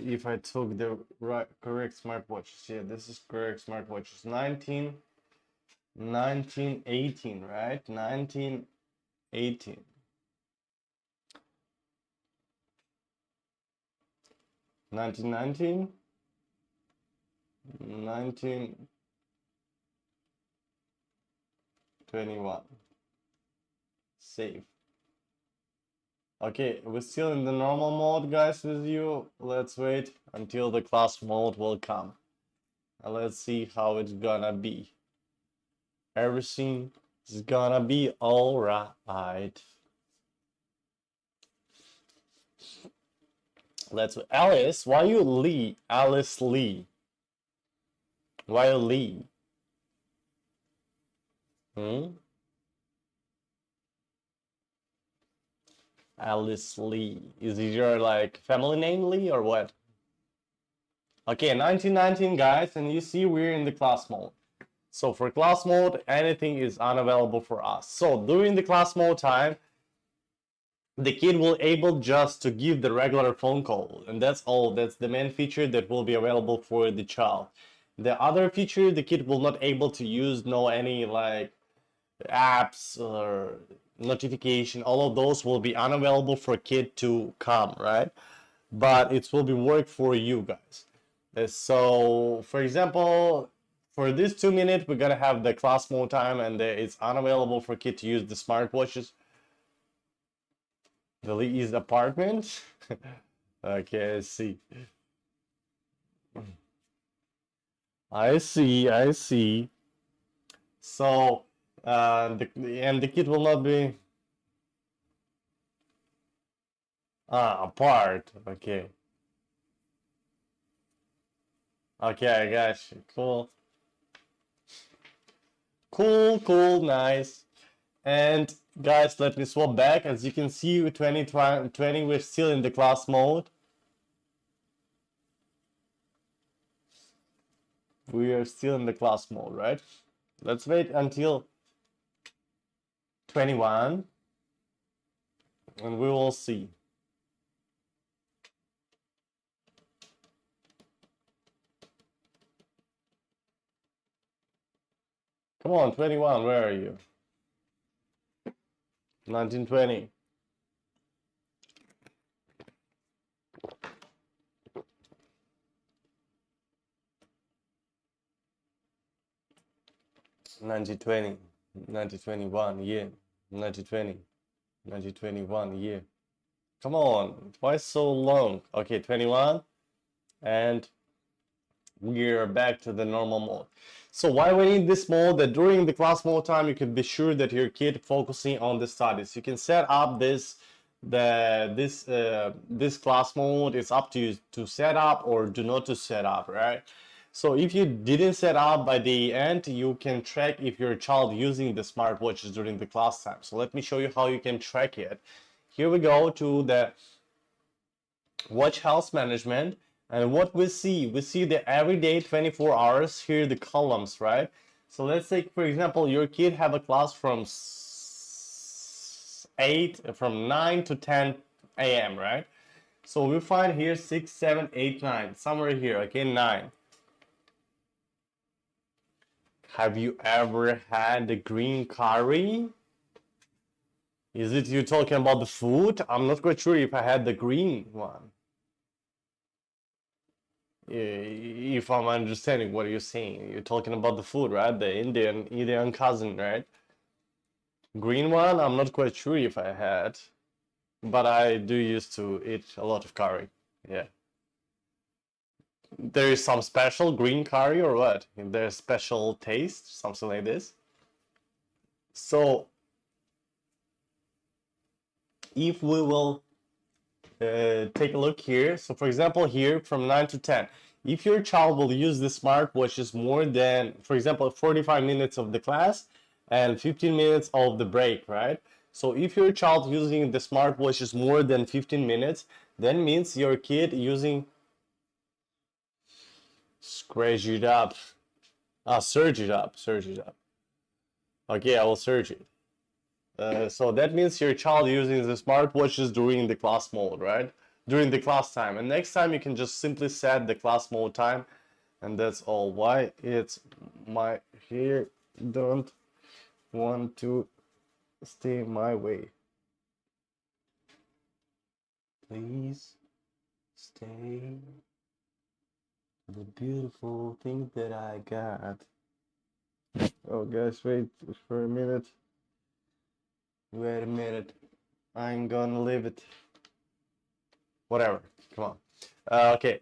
if I took the correct smartwatches, yeah, this is correct smartwatches. 1918, right? 1918. 1919, 1921. Save. Okay, we're still in the normal mode, guys, with you. Let's wait until the class mode will come. And let's see how it's gonna be. Everything is gonna be alright. Let's Alice, why you Lee? Alice Lee. Why Lee? Alice Lee. Is it your like family name Lee or what? Okay, 1919 guys, and you see we're in the class mode. So for class mode, anything is unavailable for us. So during the class mode time, the kid will able just to give the regular phone call, and that's all. That's the main feature that will be available for the child. The other feature, the kid will not able to use no any like apps or notification. All of those will be unavailable for kid to come, right? but it will be work for you guys. So for example, for this 2 minutes, we're gonna have the class mode time, and it's unavailable for kid to use the smartwatches. The Lee's apartment. Okay, I see. I see, I see. So, the kid will not be apart. Okay. Okay, I got you. Cool. Cool, cool, nice. And guys, let me swap back. As you can see, 2020, we're still in the class mode. We are still in the class mode, right? Let's wait until 21 and we will see. Come on, 21, where are you? 1920. Nineteen 1921, yeah. 1920, 1921, yeah. Come on, why so long? Okay, 21, and we are back to the normal mode. So why we need this mode? That during the class mode time, you can be sure that your kid focusing on the studies. You can set up this class mode. It's up to you to set up or do not to set up, right? So if you didn't set up by the end, you can track if your child using the smartwatches during the class time. So let me show you how you can track it. Here we go to the watch health management, and what we see the everyday 24 hours here, the columns, right? So let's take for example your kid have a class from 9 to 10 a.m., right? So we find here 6, 7, 8, 9, somewhere here. Okay, 9. Have you ever had the green curry? Is it you talking about the food? I'm not quite sure if I had the green one. If I'm understanding what you're saying, you're talking about the food, right? The Indian cousin, right? Green one, I'm not quite sure if I had, but I do used to eat a lot of curry. Yeah. There is some special green curry or what? There's special taste, something like this. So if we will take a look here. So for example, here from 9 to 10, if your child will use the smartwatches more than, for example, 45 minutes of the class and 15 minutes of the break, right? So if your child using the smartwatches more than 15 minutes, then means your kid using, scratch it up, search it up. Okay, I will search it. So that means your child using the smartwatches during the class mode, right? During the class time. And next time you can just simply set the class mode time, and that's all. Why it's my here don't want to stay my way. Please stay the beautiful thing that I got. Oh guys, wait for a minute. Wait a minute. I'm gonna leave it. Whatever. Come on. Okay.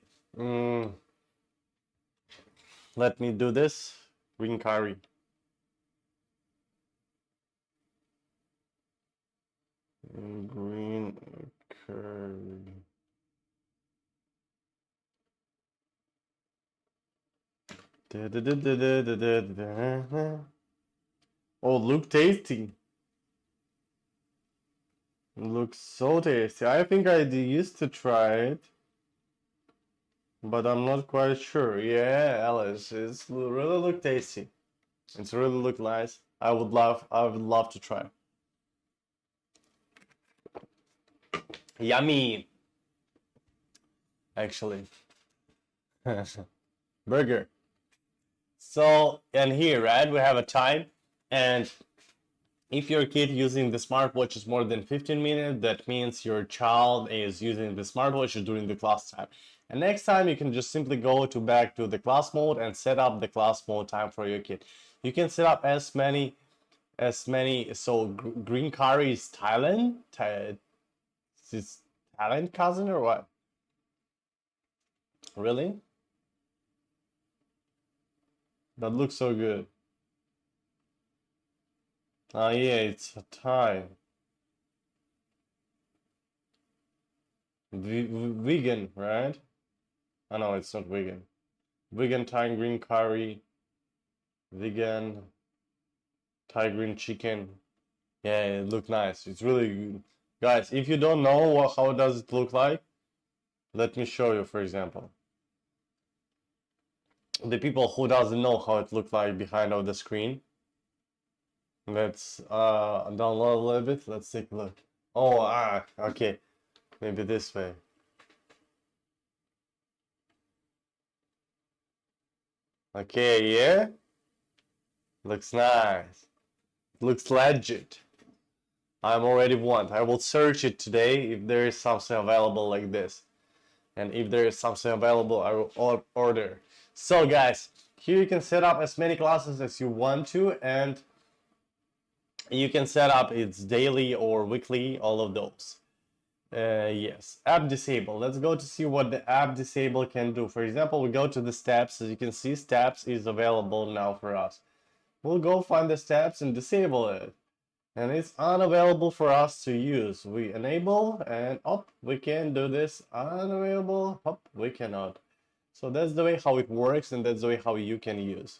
Let me do this. Green curry. Green curry. Oh, look tasty. Looks so tasty. I think I used to try it, but I'm not quite sure. Yeah, Alice, it's really look tasty. It's really look nice. I would love to try. Yummy. Actually. Burger. So, and here, right, we have a time, and If your kid using the smartwatch is more than 15 minutes, that means your child is using the smartwatch during the class time. And next time you can just simply go to back to the class mode and set up the class mode time for your kid. You can set up as many, so Green Curry is Thailand? Is Thailand cousin or what? Really? That looks so good. Oh yeah, it's a Thai. Vegan, right? Oh no, it's not vegan. Vegan Thai green curry, vegan Thai green chicken. Yeah, it look nice. It's really good. Guys, if you don't know how does it look like, let me show you, for example. The people who doesn't know how it look like behind of the screen. Let's download a little bit. Let's take a look. Oh, okay. Maybe this way. Okay, yeah. Looks nice. Looks legit. I'm already want. I will search it today if there is something available like this. And if there is something available, I will order. So guys, here you can set up as many classes as you want to, and you can set up it's daily or weekly, all of those. Yes, app disable. Let's go to see what the app disable can do. For example, we go to the steps. As you can see, steps is available now for us. We'll go find the steps and disable it. And it's unavailable for us to use. We enable and we can do this. Unavailable, we cannot. So that's the way how it works, and that's the way how you can use.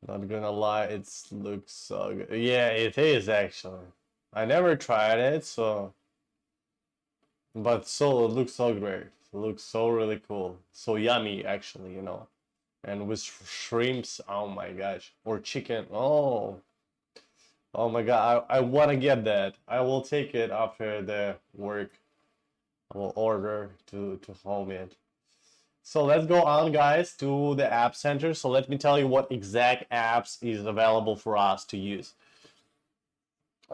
Not gonna lie, it looks so good. Yeah, it is actually. I never tried it, so. But so it looks so great. It looks so really cool. So yummy, actually, you know. And with shrimps, oh my gosh. Or chicken, oh. Oh my god, I want to get that. I will take it after the work. I will order to home it. So let's go on, guys, to the app center. So let me tell you what exact apps is available for us to use.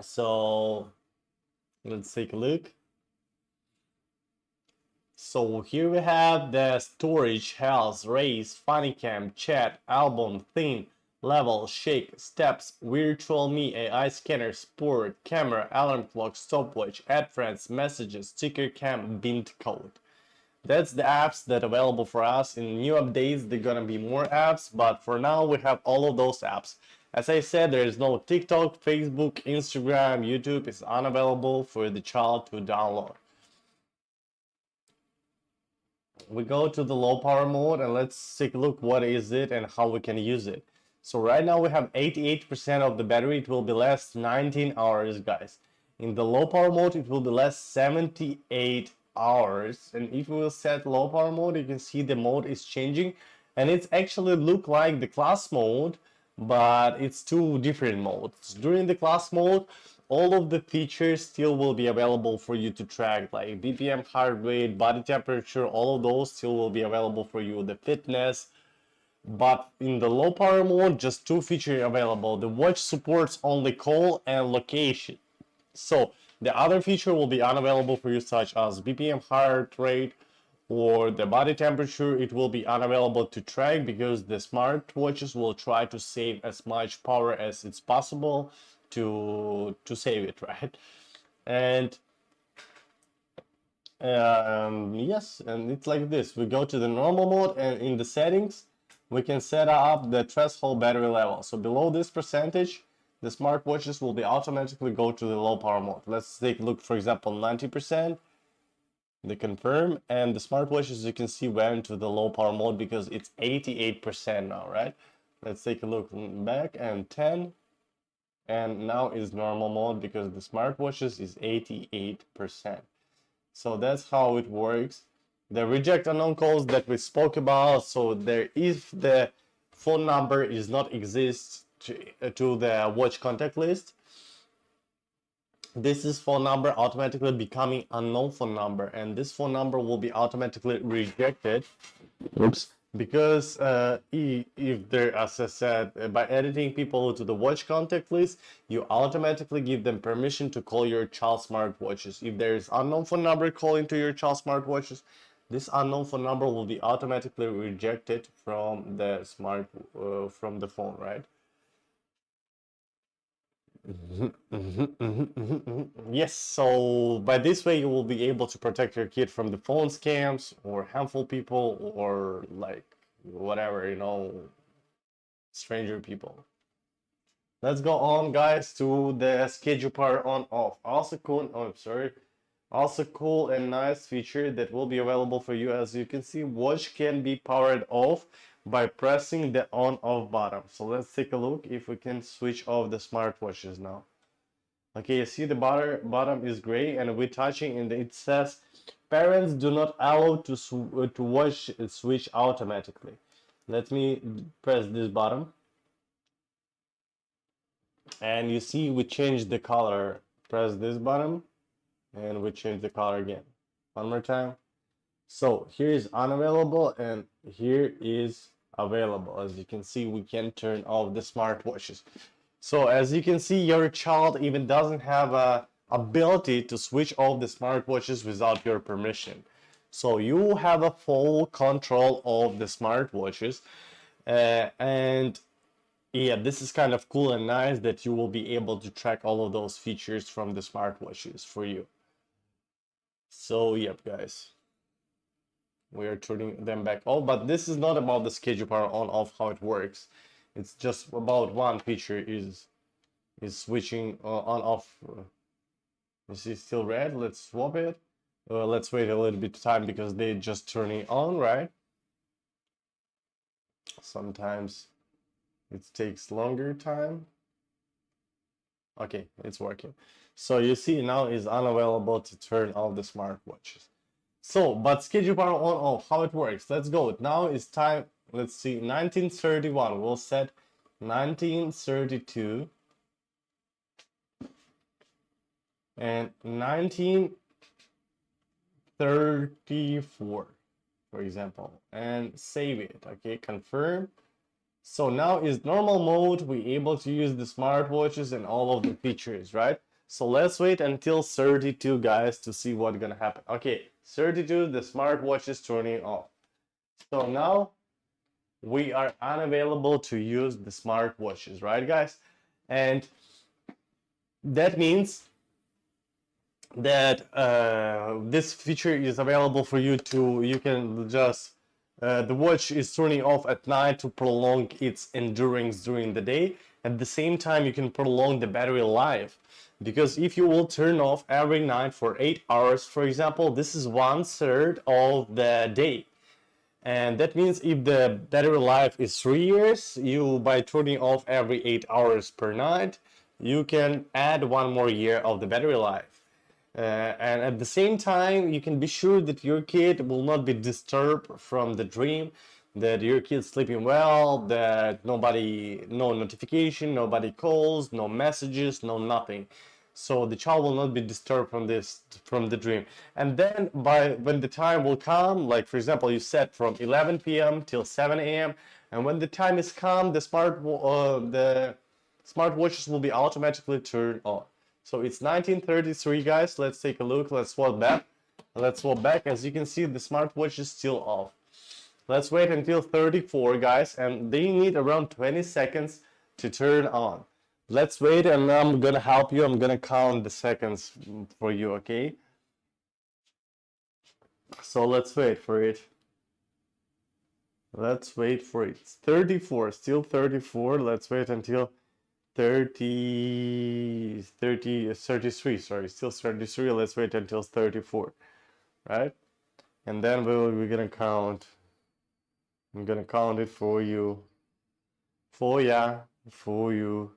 So let's take a look. So here we have the storage, health, race, funnycam, chat, album, theme, level, shake, steps, virtual me, AI scanner, sport, camera, alarm clock, stopwatch, add friends, messages, sticker cam, bint code. That's the apps that are available for us. In new updates, there are gonna be more apps, but for now we have all of those apps. As I said, there is no TikTok, Facebook, Instagram, YouTube is unavailable for the child to download. We go to the low power mode and let's take a look what is it and how we can use it. So right now we have 88% of the battery. It will be last 19 hours, guys. In the low power mode, it will be last 78 hours. And if we will set low power mode, you can see the mode is changing, and it's actually look like the class mode, but it's two different modes. During the class mode, all of the features still will be available for you to track, like BPM, heart rate, body temperature, all of those still will be available for you, the fitness. But in the low power mode, just two features available. The watch supports only call and location. So the other feature will be unavailable for you, such as BPM, heart rate, or the body temperature. It will be unavailable to track because the smartwatches will try to save as much power as it's possible to save it, right? And yes, and it's like this. We go to the normal mode, and in the settings we can set up the threshold battery level. So below this percentage, the smartwatches will be automatically go to the low power mode. Let's take a look, for example, 90%. They confirm, and the smartwatches, you can see, went to the low power mode because it's 88% now, right? Let's take a look back, and 10, and now is normal mode because the smartwatches is 88%. So that's how it works. The reject unknown calls that we spoke about, so there, if the phone number is not exist to the watch contact list, this is phone number automatically becoming unknown phone number, and this phone number will be automatically rejected. Oops. because if there, as I said, by editing people to the watch contact list, you automatically give them permission to call your child smartwatches. If there is unknown phone number calling to your child smartwatches, this unknown phone number will be automatically rejected from the from the phone, right? Yes, so by this way you will be able to protect your kid from the phone scams or harmful people or like whatever, stranger people. Let's go on, guys, to the schedule power on off. Also cool, oh, sorry. Also cool and nice feature that will be available for you. As you can see, watch can be powered off by pressing the on off button. So let's take a look if we can switch off the smartwatches now. Okay, you see the bottom is gray, and we're touching and it says parents do not allow to watch switch automatically. Let me press this button, and you see we changed the color. Press this button and we change the color again. One more time. So here is unavailable and here is available. As you can see, we can turn off the smartwatches. So as you can see, your child even doesn't have a ability to switch off the smartwatches without your permission. So you have a full control of the smartwatches, and yeah, this is kind of cool and nice that you will be able to track all of those features from the smartwatches for you. So yep, guys, we are turning them back off, but this is not about the schedule power on off, how it works. It's just about one feature is switching on off. You see still red. Let's swap it. Let's wait a little bit of time because they just turning on, right? Sometimes it takes longer time. Okay, it's working. So you see now is unavailable to turn off the smartwatches. So, but schedule power on off, how it works. Let's go. Now is time. Let's see, 1931. We'll set 1932 and 1934, for example, and save it. Okay, confirm. So now is normal mode. We're able to use the smartwatches and all of the features, right? So let's wait until 32, guys, to see what's gonna happen. Okay, 32, the smartwatch is turning off. So now we are unavailable to use the smartwatches, right, guys? And that means that this feature is available for you to, you can just, the watch is turning off at night to prolong its endurance during the day. At the same time, you can prolong the battery life, because if you will turn off every night for 8 hours, for example, this is 1/3 of the day. And that means if the battery life is 3 years, you, by turning off every 8 hours per night, you can add 1 more year of the battery life. And at the same time, you can be sure that your kid will not be disturbed from the dream, that your kid's sleeping well, that no notification, nobody calls, no messages, no nothing. So the child will not be disturbed from the dream. And then when the time will come, like for example, you set from 11 p.m. till 7 a.m. and when the time is come, the smartwatches will be automatically turned on. So it's 1933, guys. Let's take a look. Let's swap back. As you can see, the smartwatch is still off. Let's wait until 34, guys, and they need around 20 seconds to turn on. Let's wait, and I'm gonna help you. I'm gonna count the seconds for you, okay? So let's wait for it. Let's wait for it. It's 34, still 34. Let's wait until 33, sorry, still 33. Let's wait until 34, right? And then we're gonna count. I'm gonna count it for you. For you.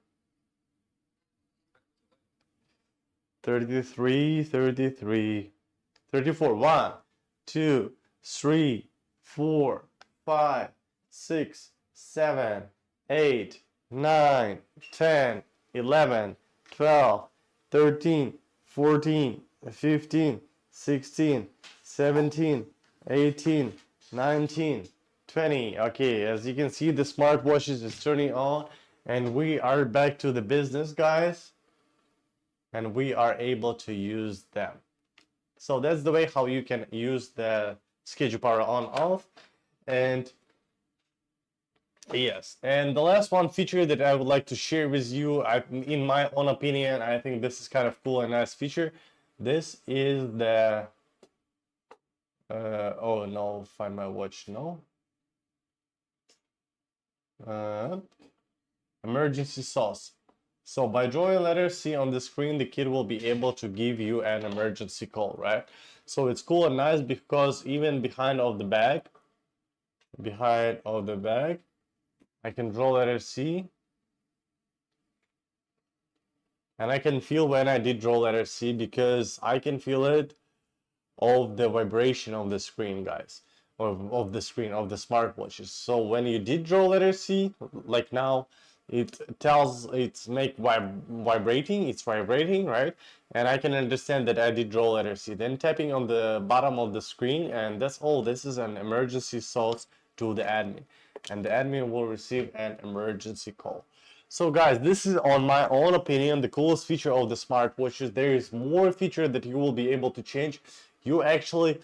33, 33, 34. 1, 2, 3, 4, 5, 6, 7, 8, 9, 10, 11, 12, 13, 14, 15, 16, 17, 18, 19, 20. Okay, as you can see, the smartwatches is turning on, and we are back to the business, guys, and we are able to use them. So that's the way how you can use the schedule power on off. And yes, and the last one feature that I would like to share with you, in my own opinion, I think this is kind of cool and nice feature. This is the oh no, find my watch. No, uh, emergency sauce. So by drawing letter C on the screen, the kid will be able to give you an emergency call, right? So it's cool and nice because even behind of the bag, I can draw letter C, and I can feel when I did draw letter C because I can feel it of the vibration of the screen, guys, of the screen of the smartwatches. So when you did draw letter C, like now, it tells it's vibrating, it's vibrating, right? And I can understand that I did draw letter C. Then tapping on the bottom of the screen, and that's all. This is an emergency source to the admin, and the admin will receive an emergency call. So guys, this is on my own opinion the coolest feature of the smartwatches. There is more feature that you will be able to change. You actually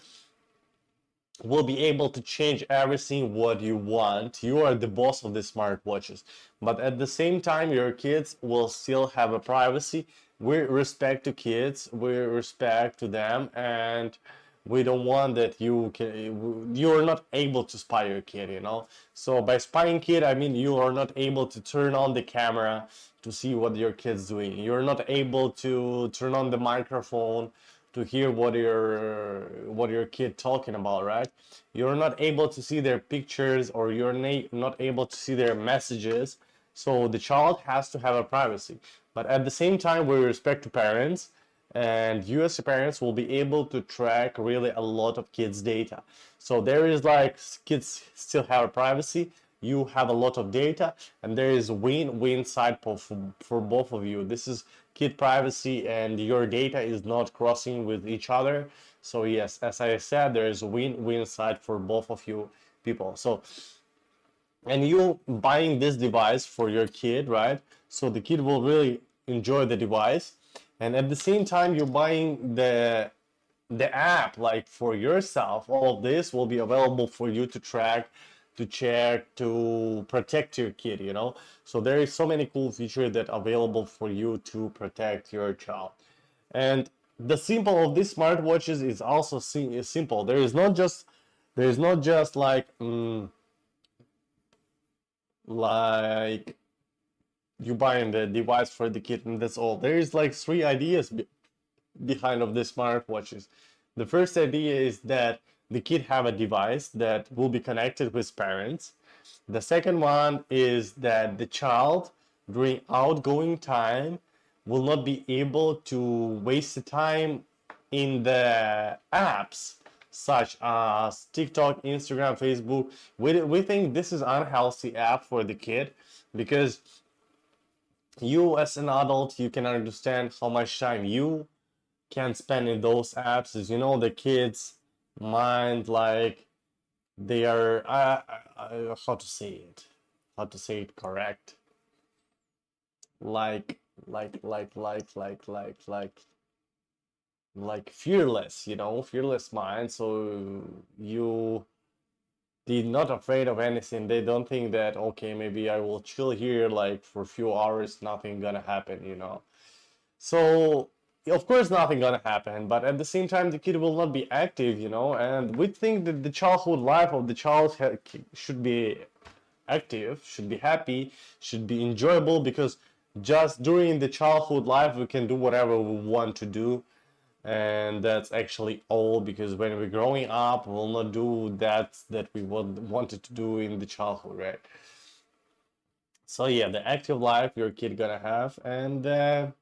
will be able to change everything what you want. You are the boss of the smartwatches, but at the same time your kids will still have a privacy. We respect to kids, we respect to them, and we don't want that you're not able to spy your kid, you know. So by spying kid, I mean you are not able to turn on the camera to see what your kid's doing. You're not able to turn on the microphone to hear what your kid talking about, right? You're not able to see their pictures, or you're not able to see their messages. So the child has to have a privacy, but at the same time we respect to parents, and you as parents will be able to track really a lot of kids data. So there is like kids still have a privacy, you have a lot of data, and there is win-win side for both of you. This is kid privacy, and your data is not crossing with each other. So yes, as I said, there is a win-win side for both of you people. So, and you buying this device for your kid, right? So the kid will really enjoy the device, and at the same time you're buying the app like for yourself. All of this will be available for you to track, to check, to protect your kid, you know. So there is so many cool features that are available for you to protect your child. And the simple of these smartwatches is also simple. There is not just like you buying the device for the kid and that's all. There is like three ideas behind of the smartwatches. The first idea is that the kid have a device that will be connected with parents. The second one is that the child during outgoing time will not be able to waste the time in the apps such as TikTok, Instagram, Facebook. We think this is unhealthy app for the kid because you as an adult, you can understand how much time you can spend in those apps. As you know, the kids mind like they are how to say it, correct, like fearless, you know, fearless mind. So you they're not afraid of anything. They don't think that okay, maybe I will chill here like for a few hours, nothing gonna happen, you know. So of course nothing gonna happen, but at the same time the kid will not be active, you know. And we think that the childhood life of the child should be active, should be happy, should be enjoyable, because just during the childhood life we can do whatever we want to do, and that's actually all, because when we're growing up we'll not do that we wanted to do in the childhood, right? So yeah, the active life your kid gonna have, and then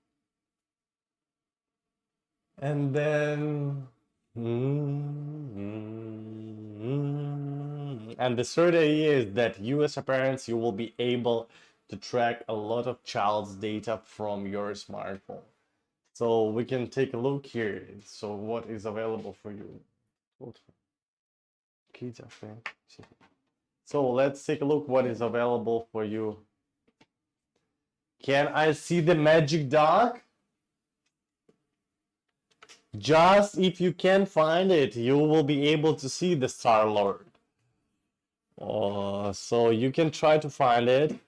and the third idea is that you as a parents, you will be able to track a lot of child's data from your smartphone. So we can take a look here. So what is available for you? Kids are fan. So let's take a look what is available for you. Can I see the magic dog? Just if you can find it, you will be able to see the Star Lord. So you can try to find it.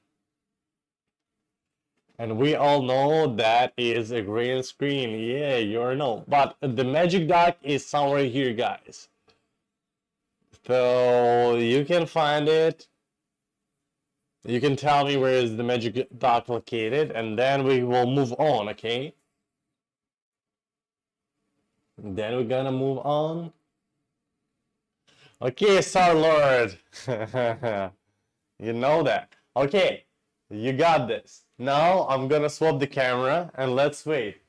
And we all know that is a green screen. Yeah, you know. But the magic dog is somewhere here, guys. So you can find it. You can tell me where is the magic dog located, and then we will move on, okay? Then we're gonna move on. Okay, Star Lord. You know that. Okay, you got this. Now I'm gonna swap the camera and let's wait.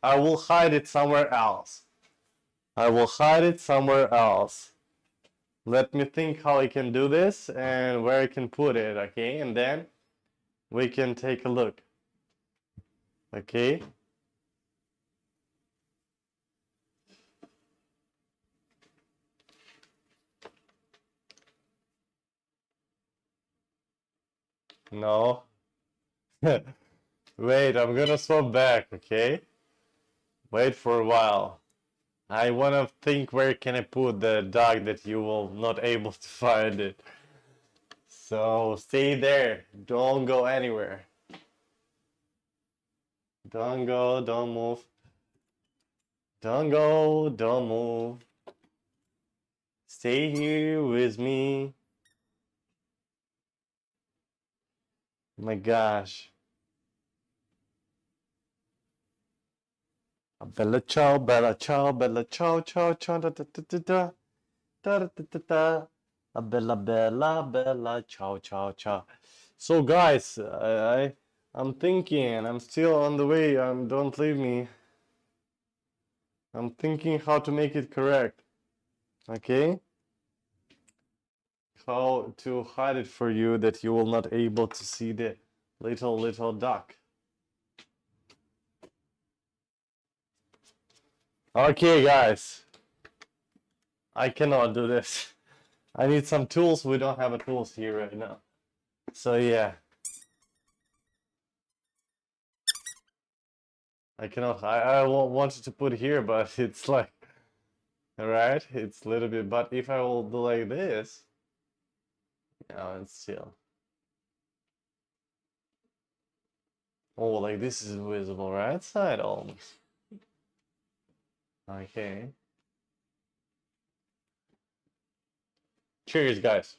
I will hide it somewhere else. I will hide it somewhere else. Let me think how I can do this and where I can put it, okay? And then we can take a look. Okay? No. Wait, I'm gonna swap back, okay? Wait for a while. I wanna think where can I put the dog that you will not able to find it. So stay there. Don't go anywhere. Don't go, don't move. Don't go, don't move. Stay here with me. My gosh. Bella ciao, bella ciao, bella ciao, ciao, ciao, da da da da da da da da da. Bella bella bella ciao, ciao, ciao. So guys, I'm thinking, I'm still on the way. Don't leave me. I'm thinking how to make it correct. Okay? How to hide it for you that you will not able to see the little duck. Okay, guys. I cannot do this. I need some tools. We don't have a tools here right now. So yeah. I cannot. I wanted to put here, but it's like, alright, it's a little bit. But if I will do like this, yeah, it's still. Oh, like this is visible, right side almost. Okay. Cheers, guys.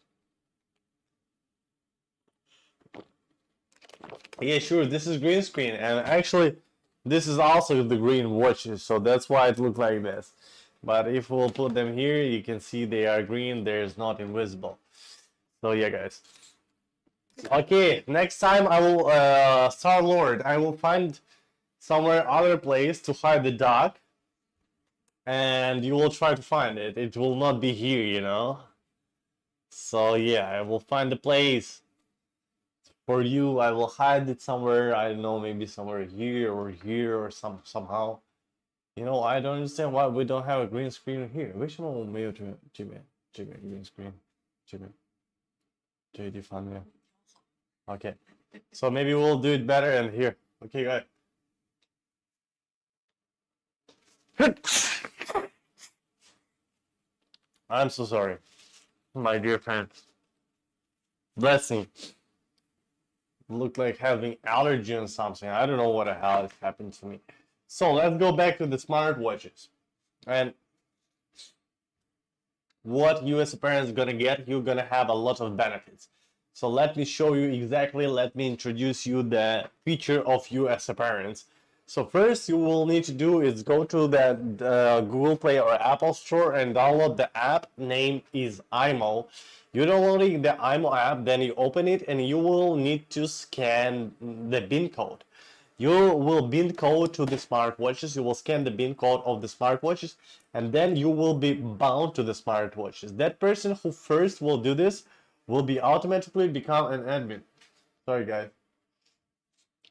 Yeah, sure. This is green screen, and actually, this is also the green watches, so that's why it looks like this. But if we'll put them here, you can see they are green. There's not invisible. So yeah, guys. Okay, next time I will Star Lord. I will find somewhere other place to hide the dog, and you will try to find it. It will not be here, you know. So yeah, I will find the place for you. I will hide it somewhere. I don't know, maybe somewhere here or somehow. You know, I don't understand why we don't have a green screen here. Which one will mail to Jimmy? Jimmy, green screen. Jimmy. JD Fun, okay. So maybe we'll do it better and here. Okay, guys. I'm so sorry, my dear friends. Blessing. Look like having allergy or something. I don't know what the hell is happened to me. So let's go back to the smartwatches. And what you as a parent is gonna get, you're gonna have a lot of benefits. So let me show you exactly, let me introduce you the feature of you as a parent. So first you will need to do is go to the Google Play or Apple Store and download the app. Name is imoo. You downloading the imoo app, then you open it and you will need to scan the PIN code. You will PIN code to the smartwatches. You will scan the PIN code of the smartwatches, and then you will be bound to the smartwatches. That person who first will do this will be automatically become an admin. Sorry, guys.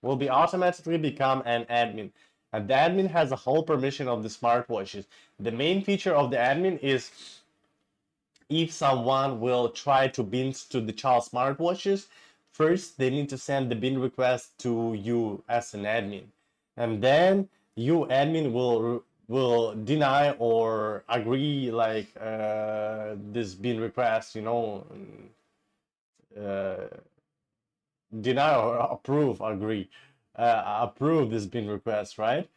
Will be automatically become an admin. And the admin has a whole permission of the smartwatches. The main feature of the admin is if someone will try to bind to the child smartwatches, first they need to send the bind request to you as an admin, and then you admin will deny or agree like this bind request, uh, deny or approve, agree, approve this bind request, right?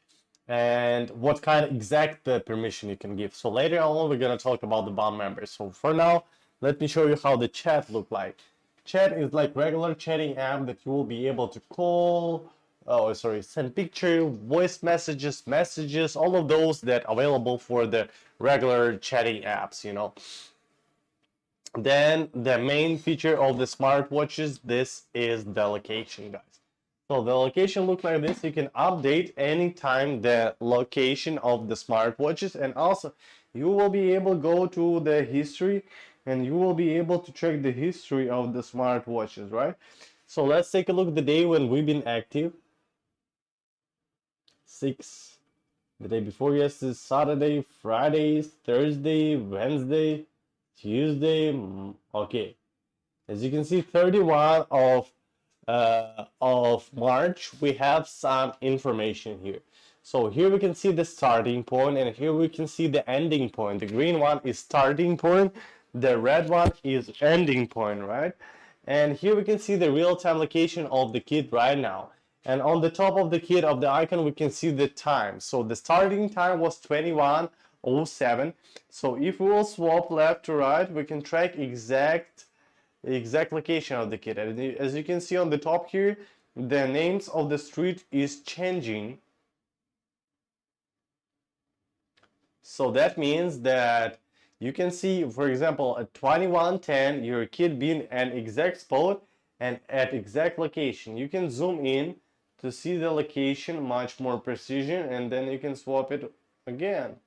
And what kind of exact permission you can give. So later on, we're gonna talk about the bond members. So for now, let me show you how the chat look like. Chat is like regular chatting app that you will be able to call, oh sorry, send picture, voice messages, all of those that available for the regular chatting apps, Then the main feature of the smartwatches, this is the location, guys. So the location look like this. You can update anytime the location of the smartwatches, and also you will be able to go to the history and you will be able to check the history of the smartwatches, right? So let's take a look at the day when we've been active. 6, the day before yesterday, Saturday, Friday, Thursday, Wednesday, Tuesday. Okay, as you can see, 31 of March, we have some information here. So here we can see the starting point, and here we can see the ending point. The green one is starting point, the red one is ending point, right? And here we can see the real-time location of the kid right now. And on the top of the kid of the icon, we can see the time. So the starting time was 21:07. So if we will swap left to right, we can track the exact location of the kid. And as you can see on the top here, the names of the street is changing. So that means that you can see, for example, at 21:10, your kid being an exact spot and at exact location. You can zoom in to see the location much more precision, and then you can swap it again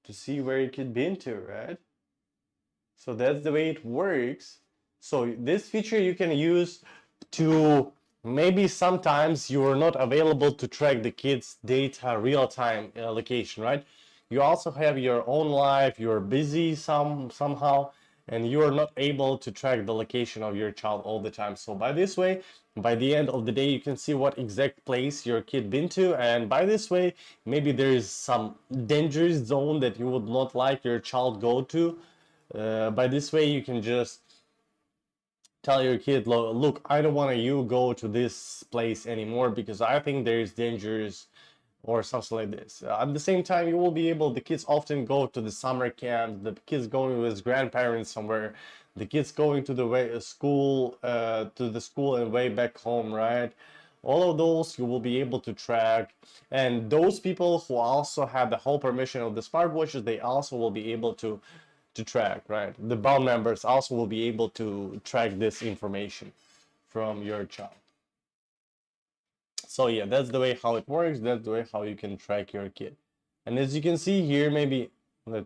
to see where your kid been to, right? So that's the way it works. So this feature you can use to maybe sometimes you are not available to track the kids' data real-time location, right? You also have your own life, you're busy somehow, and you are not able to track the location of your child all the time. So by this way, by the end of the day, you can see what exact place your kid been to, and by this way, maybe there is some dangerous zone that you would not like your child go to. By this way, you can just tell your kid, look, I don't want you go to this place anymore because I think there is dangers or something like this. At the same time, you will be able, the kids often go to the summer camp, the kids going with his grandparents somewhere, the kids going to the school, to the school and way back home, right? All of those you will be able to track, and those people who also have the whole permission of the smartwatches, they also will be able to track, right? The bond members also will be able to track this information from your child. So yeah, that's the way how it works. That's the way how you can track your kid. And as you can see here, maybe let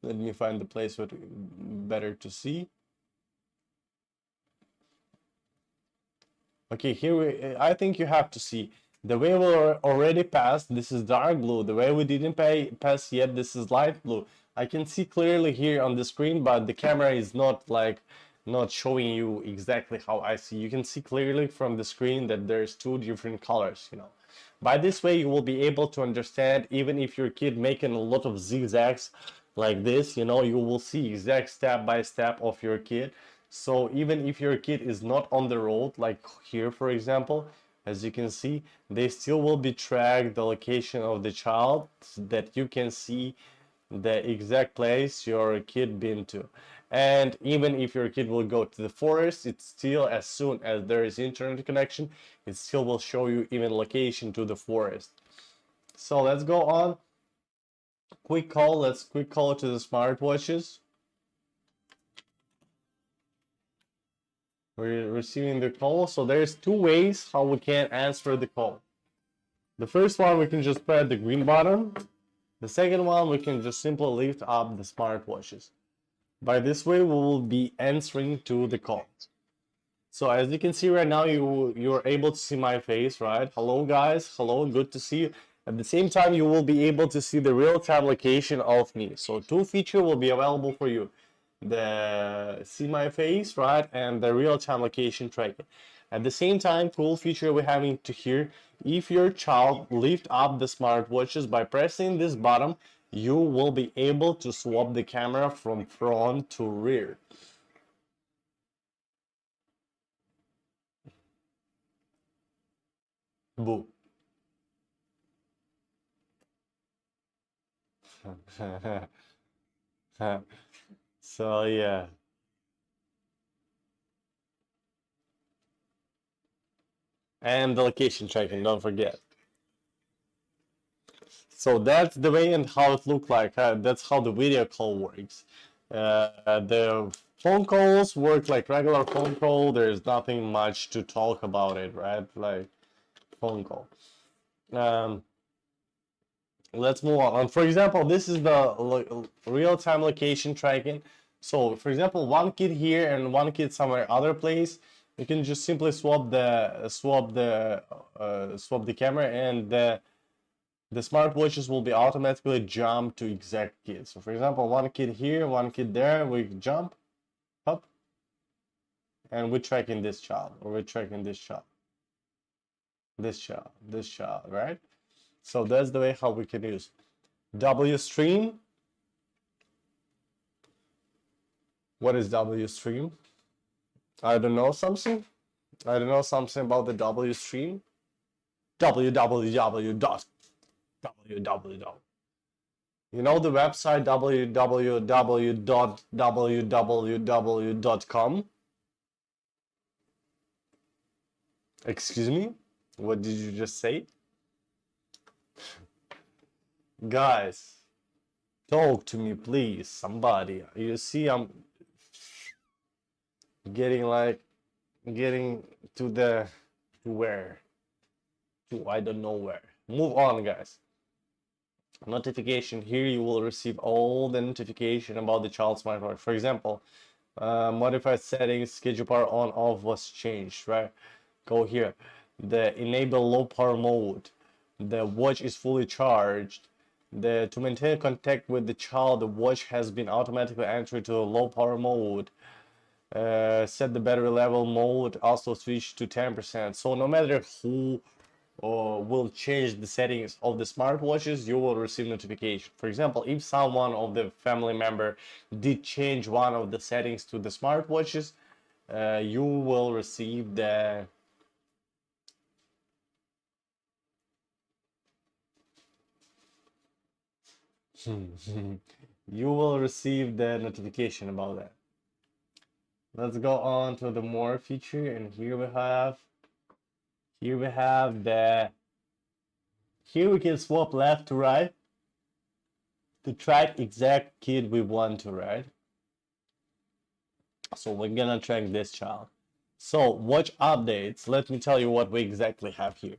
me find the place where better to see. Okay, here I think you have to see the way we already passed. This is dark blue. The way we didn't pass yet, this is light blue. I can see clearly here on the screen, but the camera is not showing you exactly how I see. You can see clearly from the screen that there's two different colors, By this way, you will be able to understand, even if your kid making a lot of zigzags like this, you will see exact step by step of your kid. So even if your kid is not on the road, like here, for example, as you can see, they still will be tracked the location of the child so that you can see the exact place your kid been to. And even if your kid will go to the forest, it's still, as soon as there is internet connection, it still will show you even location to the forest. So let's go on. Let's quick call to the smartwatches. We're receiving the call. So there's two ways how we can answer the call. The first one, we can just press the green button. The second one, we can just simply lift up the smartwatches. By this way, we will be answering to the call. So as you can see right now, you're able to see my face, right? Hello guys, hello, good to see you. At the same time, you will be able to see the real-time location of me. So two features will be available for you. The see my face, right? And the real-time location tracking. At the same time, cool feature we're having to here, if your child lift up the smartwatches by pressing this button, you will be able to swap the camera from front to rear. Boo. So yeah. And the location tracking, don't forget. So that's the way and how it looked like. That's how the video call works. The phone calls work like regular phone call. There's nothing much to talk about it, right? Like phone call. Um, let's move on. For example, this is the real-time location tracking. So, for example, one kid here and one kid somewhere other place, you can just simply swap the camera, and the smartwatches will be automatically jump to exact kids. So, for example, one kid here, one kid there, we jump up, and we're tracking this child, or we're tracking this child, this child, right? So that's the way how we can use W stream. What is W stream? I don't know something. I don't know something about the W stream. www. You know the website www.com? Excuse me? What did you just say? Guys, talk to me, please. Somebody. You see, I'm getting to the to where? To I don't know where. Move on, guys. Notification. Here you will receive all the notification about the child's smartwatch. For example, modified settings, schedule power on off was changed, right? Go here. The enable low power mode. The watch is fully charged. To maintain contact with the child, the watch has been automatically entered to a low power mode. Set the battery level mode, also switch to 10%. So no matter who will change the settings of the smartwatches, you will receive notification. For example, if someone of the family member did change one of the settings to the smartwatches, you will receive the you will receive the notification about that. Let's go on to the more feature, and here we have the here we can swap left to right to track exact kid we want to, right? So we're gonna track this child. So watch updates, let me tell you what we exactly have here.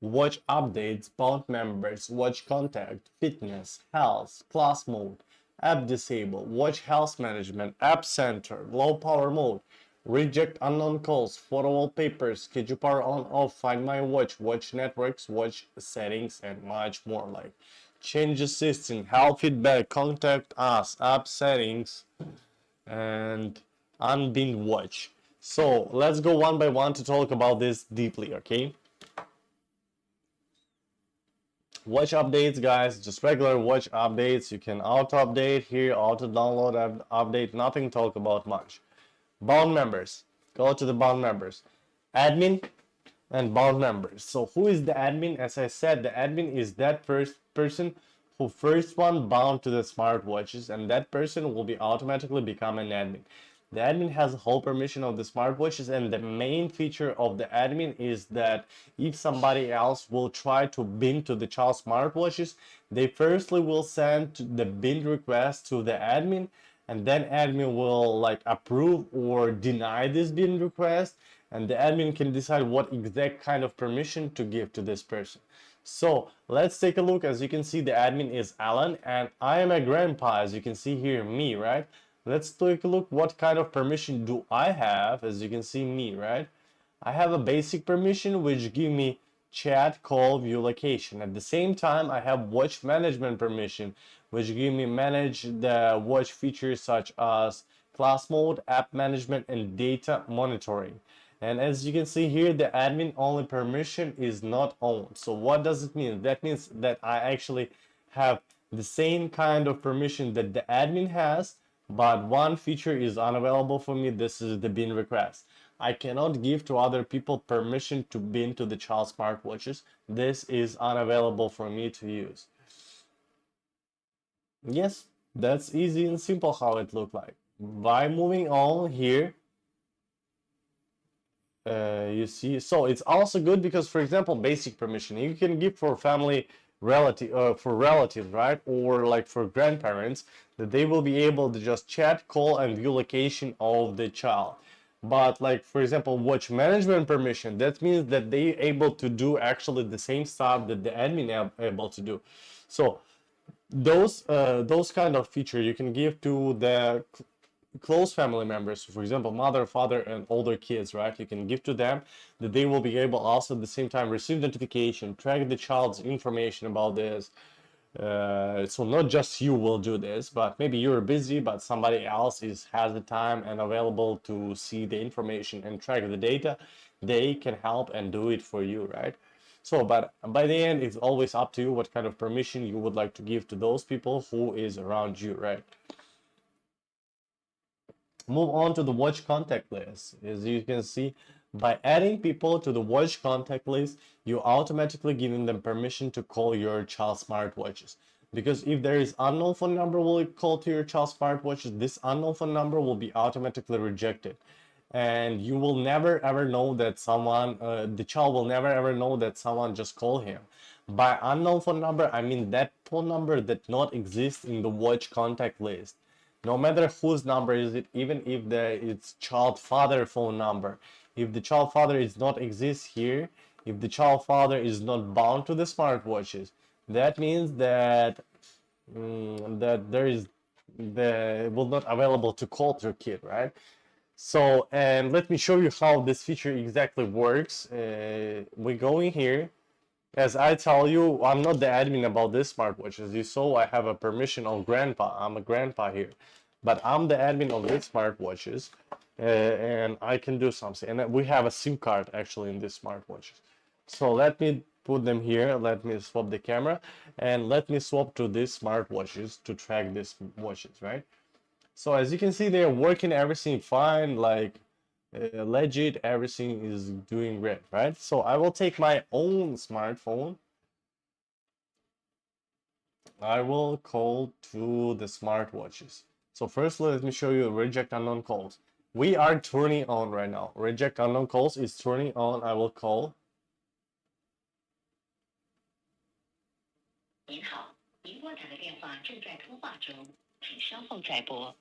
Watch updates, bound members, watch contact, fitness, health, class mode, app disable, watch health management, app center, low power mode, reject unknown calls, photo wallpapers, schedule power on off, find my watch, watch networks, watch settings, and much more. Like change assistant, health feedback, contact us, app settings, and unbind watch. So let's go one by one to talk about this deeply, okay? Watch updates, guys, just regular watch updates. You can auto update here, auto download update, nothing to talk about much. Bound members, go to the bound members, admin and bound members. So who is the admin? As I said, the admin is that first person who first one bound to the smartwatches, and that person will be automatically become an admin. The admin has whole permission of the smartwatches, and the main feature of the admin is that if somebody else will try to bind to the child's smartwatches, they firstly will send the bind request to the admin, and then admin will like approve or deny this bind request, and the admin can decide what exact kind of permission to give to this person. So let's take a look. As you can see, the admin is Alan, and I am a grandpa, as you can see here, me, right? Let's take a look what kind of permission do I have. As you can see, me, right? I have a basic permission which give me chat, call, view location. At the same time, I have watch management permission, which give me manage the watch features such as class mode, app management, and data monitoring. And as you can see here, the admin only permission is not on. So what does it mean? That means that I actually have the same kind of permission that the admin has, but one feature is unavailable for me. This is the bin request. I cannot give to other people permission to bin to the child smartwatches. This is unavailable for me to use. Yes, that's easy and simple how it looked like. By moving on here, you see, so it's also good because, for example, basic permission you can give for family for relatives, right, or like for grandparents, that they will be able to just chat, call, and view location of the child. But like, for example, watch management permission, that means that they able to do actually the same stuff that the admin able to do. So those kind of feature you can give to the close family members, for example, mother, father, and older kids, right? You can give to them that they will be able also at the same time receive notification, track the child's information about this. So not just you will do this, but maybe you're busy, but somebody else has the time and available to see the information and track the data. They can help and do it for you, right? So, but by the end, it's always up to you what kind of permission you would like to give to those people who is around you, right? Move on to the watch contact list. As you can see, by adding people to the watch contact list, you automatically giving them permission to call your child smartwatches. Because if there is unknown phone number will call to your child smartwatches, this unknown phone number will be automatically rejected. And you will never ever know that someone, the child will never ever know that someone just called him. By unknown phone number, I mean that phone number that not exist in the watch contact list. No matter whose number is it, even if it's child father phone number, if the child father is not exist here, if the child father is not bound to the smartwatches, that means that that there is the will not available to call to your kid, right? So, and let me show you how this feature exactly works. We go in here. As I tell you, I'm not the admin about this smartwatch. As you saw, I have a permission on grandpa. I'm a grandpa here. But I'm the admin of these smartwatches. And I can do something. And we have a SIM card actually in these smartwatches. So let me put them here. Let me swap the camera. And let me swap to these smartwatches to track these watches, right? So as you can see, they're working everything fine. Like, legit, everything is doing great, right? So I will take my own smartphone. I will call to the smartwatches. So first, let me show you reject unknown calls. We are turning on right now. Reject unknown calls is turning on. I will call. 您好，您拨打的电话正在通话中，请稍后再拨。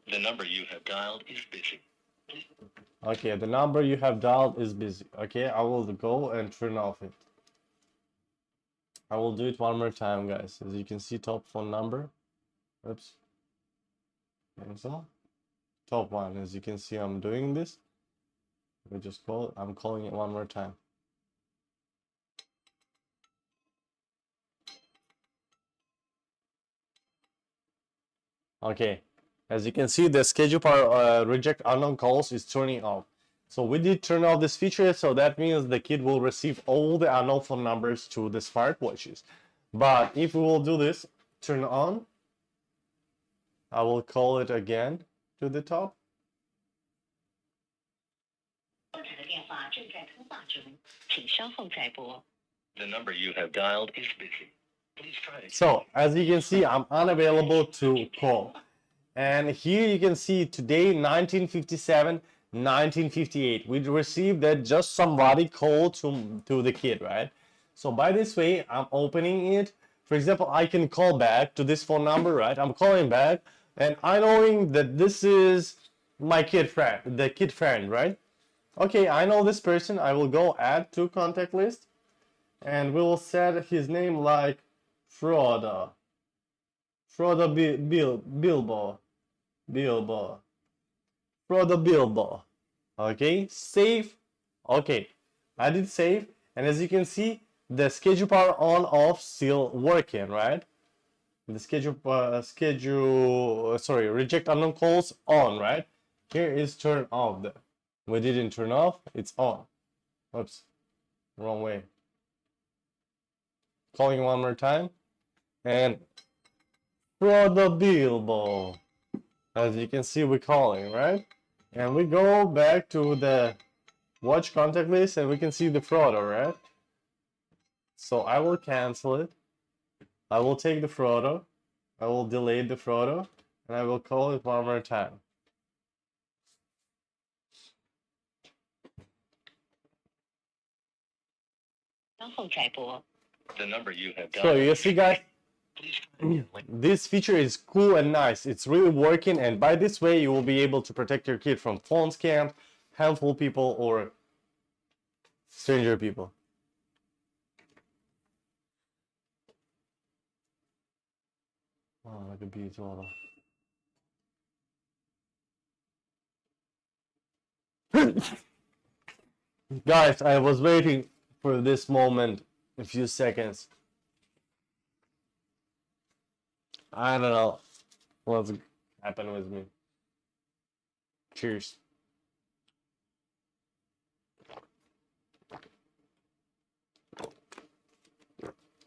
The number you have dialed is busy. Okay, the number you have dialed is busy. Okay, I will go and turn off it. I will do it one more time, guys. As you can see, top phone number. Oops. Cancel. Top one. As you can see, I'm doing this. We just call. I'm calling it one more time. Okay. As you can see, the schedule for reject unknown calls is turning off. So we did turn off this feature, so that means the kid will receive all the unknown phone numbers to the smartwatches. But if we will do this, turn on, I will call it again to the top. The number you have dialed is busy. Please try again. So as you can see, I'm unavailable to call. And here you can see today, 1957, 1958. We received that just somebody called to the kid, right? So by this way, I'm opening it. For example, I can call back to this phone number, right? I'm calling back, and I knowing that this is my kid friend, the kid friend, right? Okay, I know this person. I will go add to contact list, and we will set his name like Frodo. Frodo Bilbo. Frodo Bilbo. Okay, save. Okay, I did save, And as you can see, the schedule power on off still working, right? The reject unknown calls on, right? Here is turn off. We didn't turn off, it's on. Oops, wrong way. Calling one more time, and for the billboard. As you can see, we're calling, right? And we go back to the watch contact list and we can see the fraud, right? So I will cancel it. I will take the photo. I will delete the photo and I will call it one more time. The number you have So dialed. you see, guys, this feature is cool and nice. It's really working, and by this way you will be able to protect your kid from phone scams, harmful people, or stranger people. Oh, like a beautiful. Guys, I was waiting for this moment a few seconds. I don't know what's happened with me. Cheers.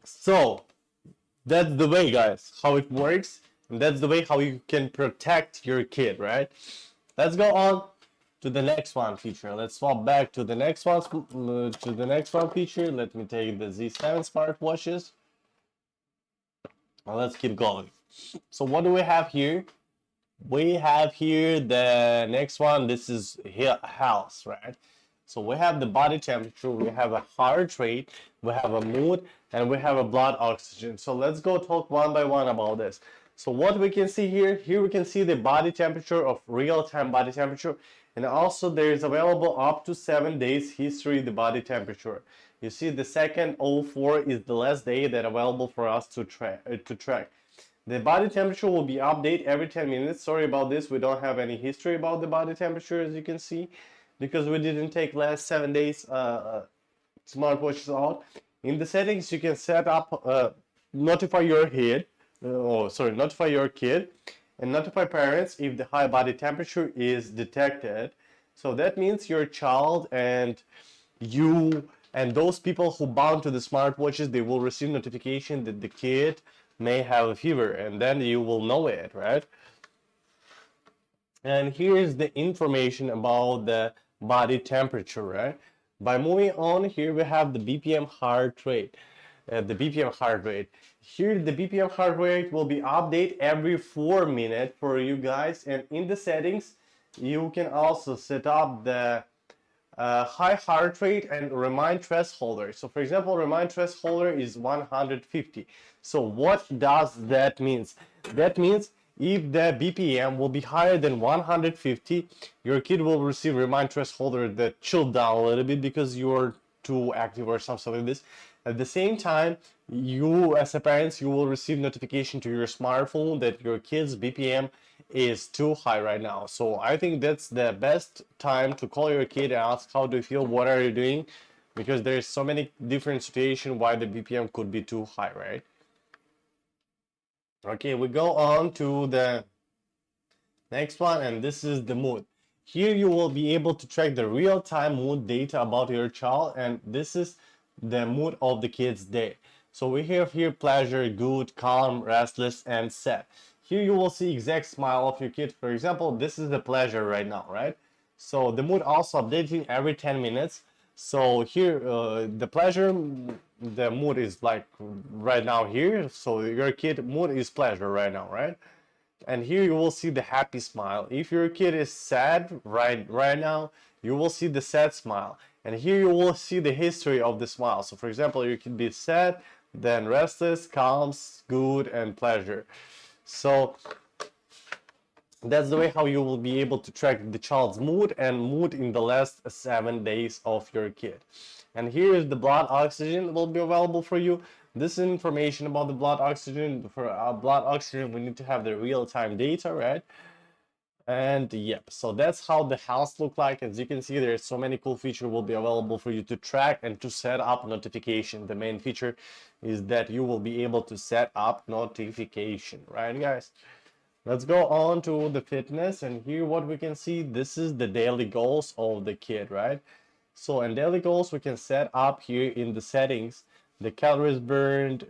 So, that's the way, guys, how it works. And that's the way how you can protect your kid, right? Let's go on to the next one feature. Let's swap back to the next one feature. Let me take the Z7 smartwatches. Well, let's keep going. So what do we have here? We have here the next one. This is health, right? So we have the body temperature, we have a heart rate, we have a mood, and we have a blood oxygen. So let's go talk one by one about this. So what we can see here we can see the body temperature of real-time body temperature, and also there is available up to 7 days history the body temperature. You see the second 04 is the last day that available for us to track. The body temperature will be updated every 10 minutes. Sorry about this, we don't have any history about the body temperature, as you can see, because we didn't take last 7 days smartwatches out. In the settings, you can set up notify your kid and notify parents if the high body temperature is detected. So that means your child and you and those people who bound to the smartwatches, they will receive notification that the kid may have a fever, and then you will know it, right? And here's the information about the body temperature, right? By moving on, here we have the BPM heart rate. Here the BPM heart rate will be updated every 4 minutes for you guys, and in the settings you can also set up the high heart rate and remind threshold. So for example, remind threshold is 150. So what does that mean? That means if the BPM will be higher than 150, your kid will receive remind threshold that chill down a little bit because you're too active or something like this. At the same time, you as a parent, you will receive notification to your smartphone that your kid's BPM is too high right now. So I think that's the best time to call your kid and ask how do you feel, what are you doing, because there's so many different situations why the BPM could be too high, right? Okay, we go on to the next one, and this is the mood. Here you will be able to track the real-time mood data about your child, and this is the mood of the kid's day. So we have here pleasure, good, calm, restless, and sad. Here you will see exact smile of your kid. For example, this is the pleasure right now, right? So the mood also updating every 10 minutes. So here the pleasure, the mood is like right now here. So your kid mood is pleasure right now, right? And here you will see the happy smile. If your kid is sad right now, you will see the sad smile. And here you will see the history of the smile. So for example, you can be sad, then restless, calm, good, and pleasure. So that's the way how you will be able to track the child's mood and mood in the last 7 days of your kid. And here is the blood oxygen that will be available for you. This information about the blood oxygen, for blood oxygen we need to have the real-time data, right? And yep, so that's how the house look like. As you can see, there's so many cool features will be available for you to track and to set up notification. The main feature is that you will be able to set up notification, right guys? Let's go on to the fitness, and here what we can see, this is the daily goals of the kid, right? So in daily goals, we can set up here in the settings, the calories burned,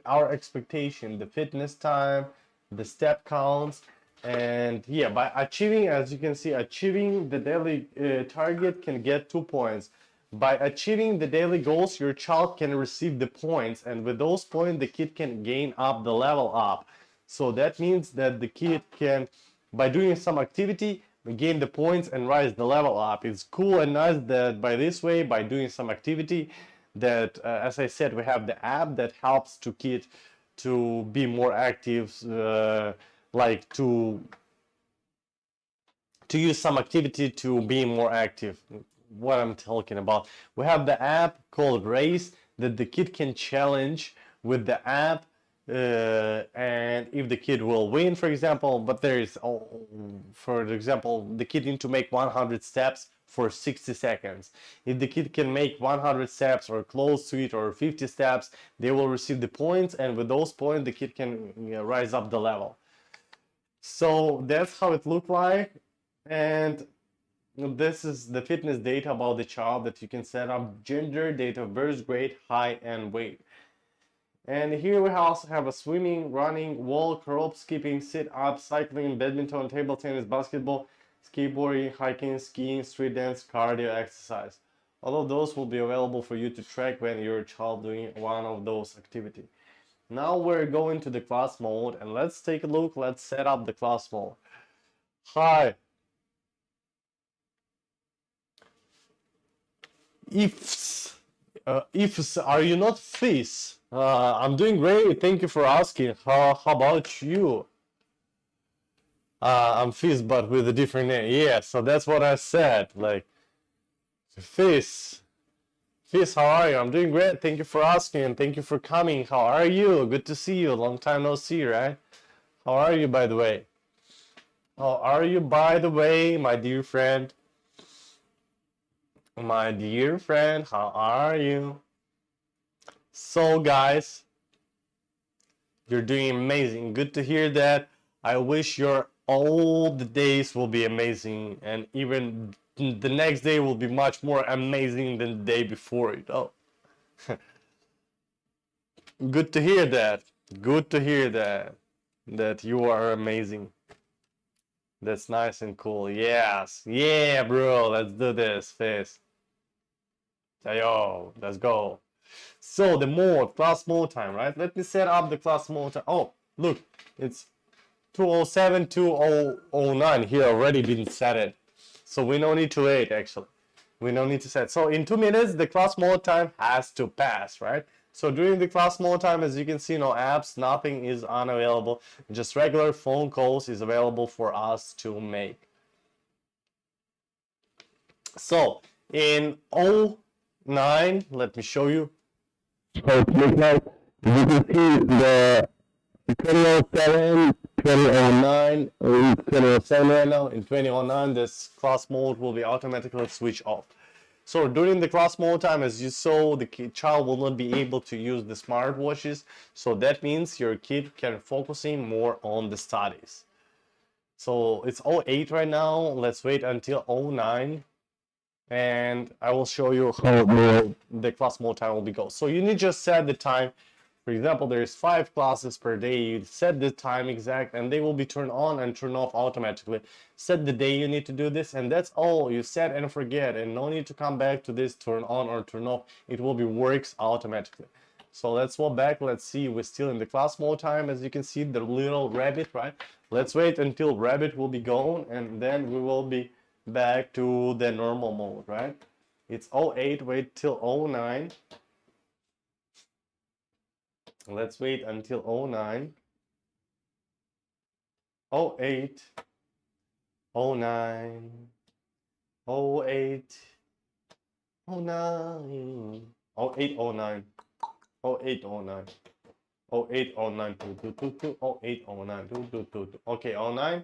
our expectation, the fitness time, the step counts, and yeah, by achieving, as you can see, achieving the daily target can get 2 points. By achieving the daily goals, your child can receive the points, and with those points, the kid can gain up the level up. So that means that the kid can, by doing some activity, gain the points and rise the level up. It's cool and nice that by this way, by doing some activity, that as I said, we have the app that helps to kid to be more active, like to use some activity to be more active. What I'm talking about, we have the app called Race that the kid can challenge with the app, and if the kid will win, for example, but there is, for example, the kid need to make 100 steps for 60 seconds. If the kid can make 100 steps or close to it, or 50 steps, they will receive the points, and with those points the kid can, rise up the level. So that's how it looked like. And this is the fitness data about the child that you can set up: gender, date of birth, grade, height, and weight. And here we also have a swimming, running, walk, rope skipping, sit-up, cycling, badminton, table tennis, basketball, skateboarding, hiking, skiing, street dance, cardio exercise. All of those will be available for you to track when your child doing one of those activities. Now we're going to the class mode, and let's take a look. Let's set up the class mode. Hi. Ifs, are you not Fizz? I'm doing great. Thank you for asking. How about you? I'm Fizz, but with a different name. Yeah, so that's what I said. Like, Fizz. Fizz, how are you? I'm doing great. Thank you for asking, and thank you for coming. How are you? Good to see you. Long time no see, right? How are you, by the way? How are you, by the way, my dear friend? My dear friend, how are you? So, guys, you're doing amazing. Good to hear that. I wish your all the days will be amazing, and even the next day will be much more amazing than the day before it. Oh, good to hear that. Good to hear that. That you are amazing. That's nice and cool. Yes. Yeah, bro. Let's do this. Face. Yo, let's go. So the mode, class mode time, right? Let me set up the class mode time. Oh, look, it's 207, 2009 here already been set it. So we don't need to wait actually. We don't need to set. So in 2 minutes, the class mode time has to pass, right? So during the class mode time, as you can see, no apps, nothing is unavailable. Just regular phone calls is available for us to make. So in 09, let me show you. So it looks like you can see the 2007, 2009, 2007 right now. In 2009, this class mode will be automatically switched off. So during the class mode time, as you saw, the child will not be able to use the smartwatches. So that means your kid can focusing more on the studies. So it's 08 right now. Let's wait until 09. And I will show you how the class mode time will be go. So you need to just set the time. For example, there's 5 classes per day. You set the time exact, and they will be turned on and turned off automatically. Set the day you need to do this, and that's all. You set and forget, and no need to come back to this turn on or turn off. It will be works automatically. So let's swap back. Let's see. We're still in the class mode time. As you can see, the little rabbit, right? Let's wait until rabbit will be gone, and then we will be back to the normal mode, right? It's 08, wait till 09. Let's wait until 09. 08, 09, 08, 09, 08, 09, 08, 09, 08, 09, 2, 2, 2, 2, 08, 09, 2, 2, 2, 2. Okay, 09.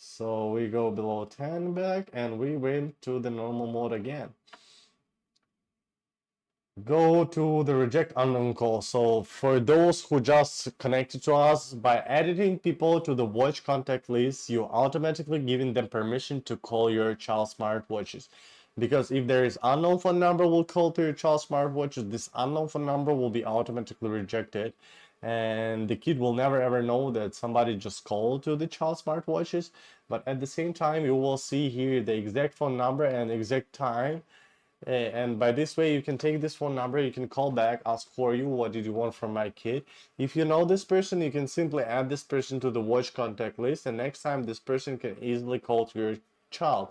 So we go below 10 back and we went to the normal mode again. Go to the reject unknown call. So for those who just connected to us, by editing people to the watch contact list, you automatically giving them permission to call your child smartwatches. Because if there is unknown phone number will call to your child smartwatches, this unknown phone number will be automatically rejected. And the kid will never ever know that somebody just called to the child smartwatches. But at the same time, you will see here the exact phone number and exact time. And by this way, you can take this phone number, you can call back, ask for you, what did you want from my kid? If you know this person, you can simply add this person to the watch contact list, and next time this person can easily call to your child.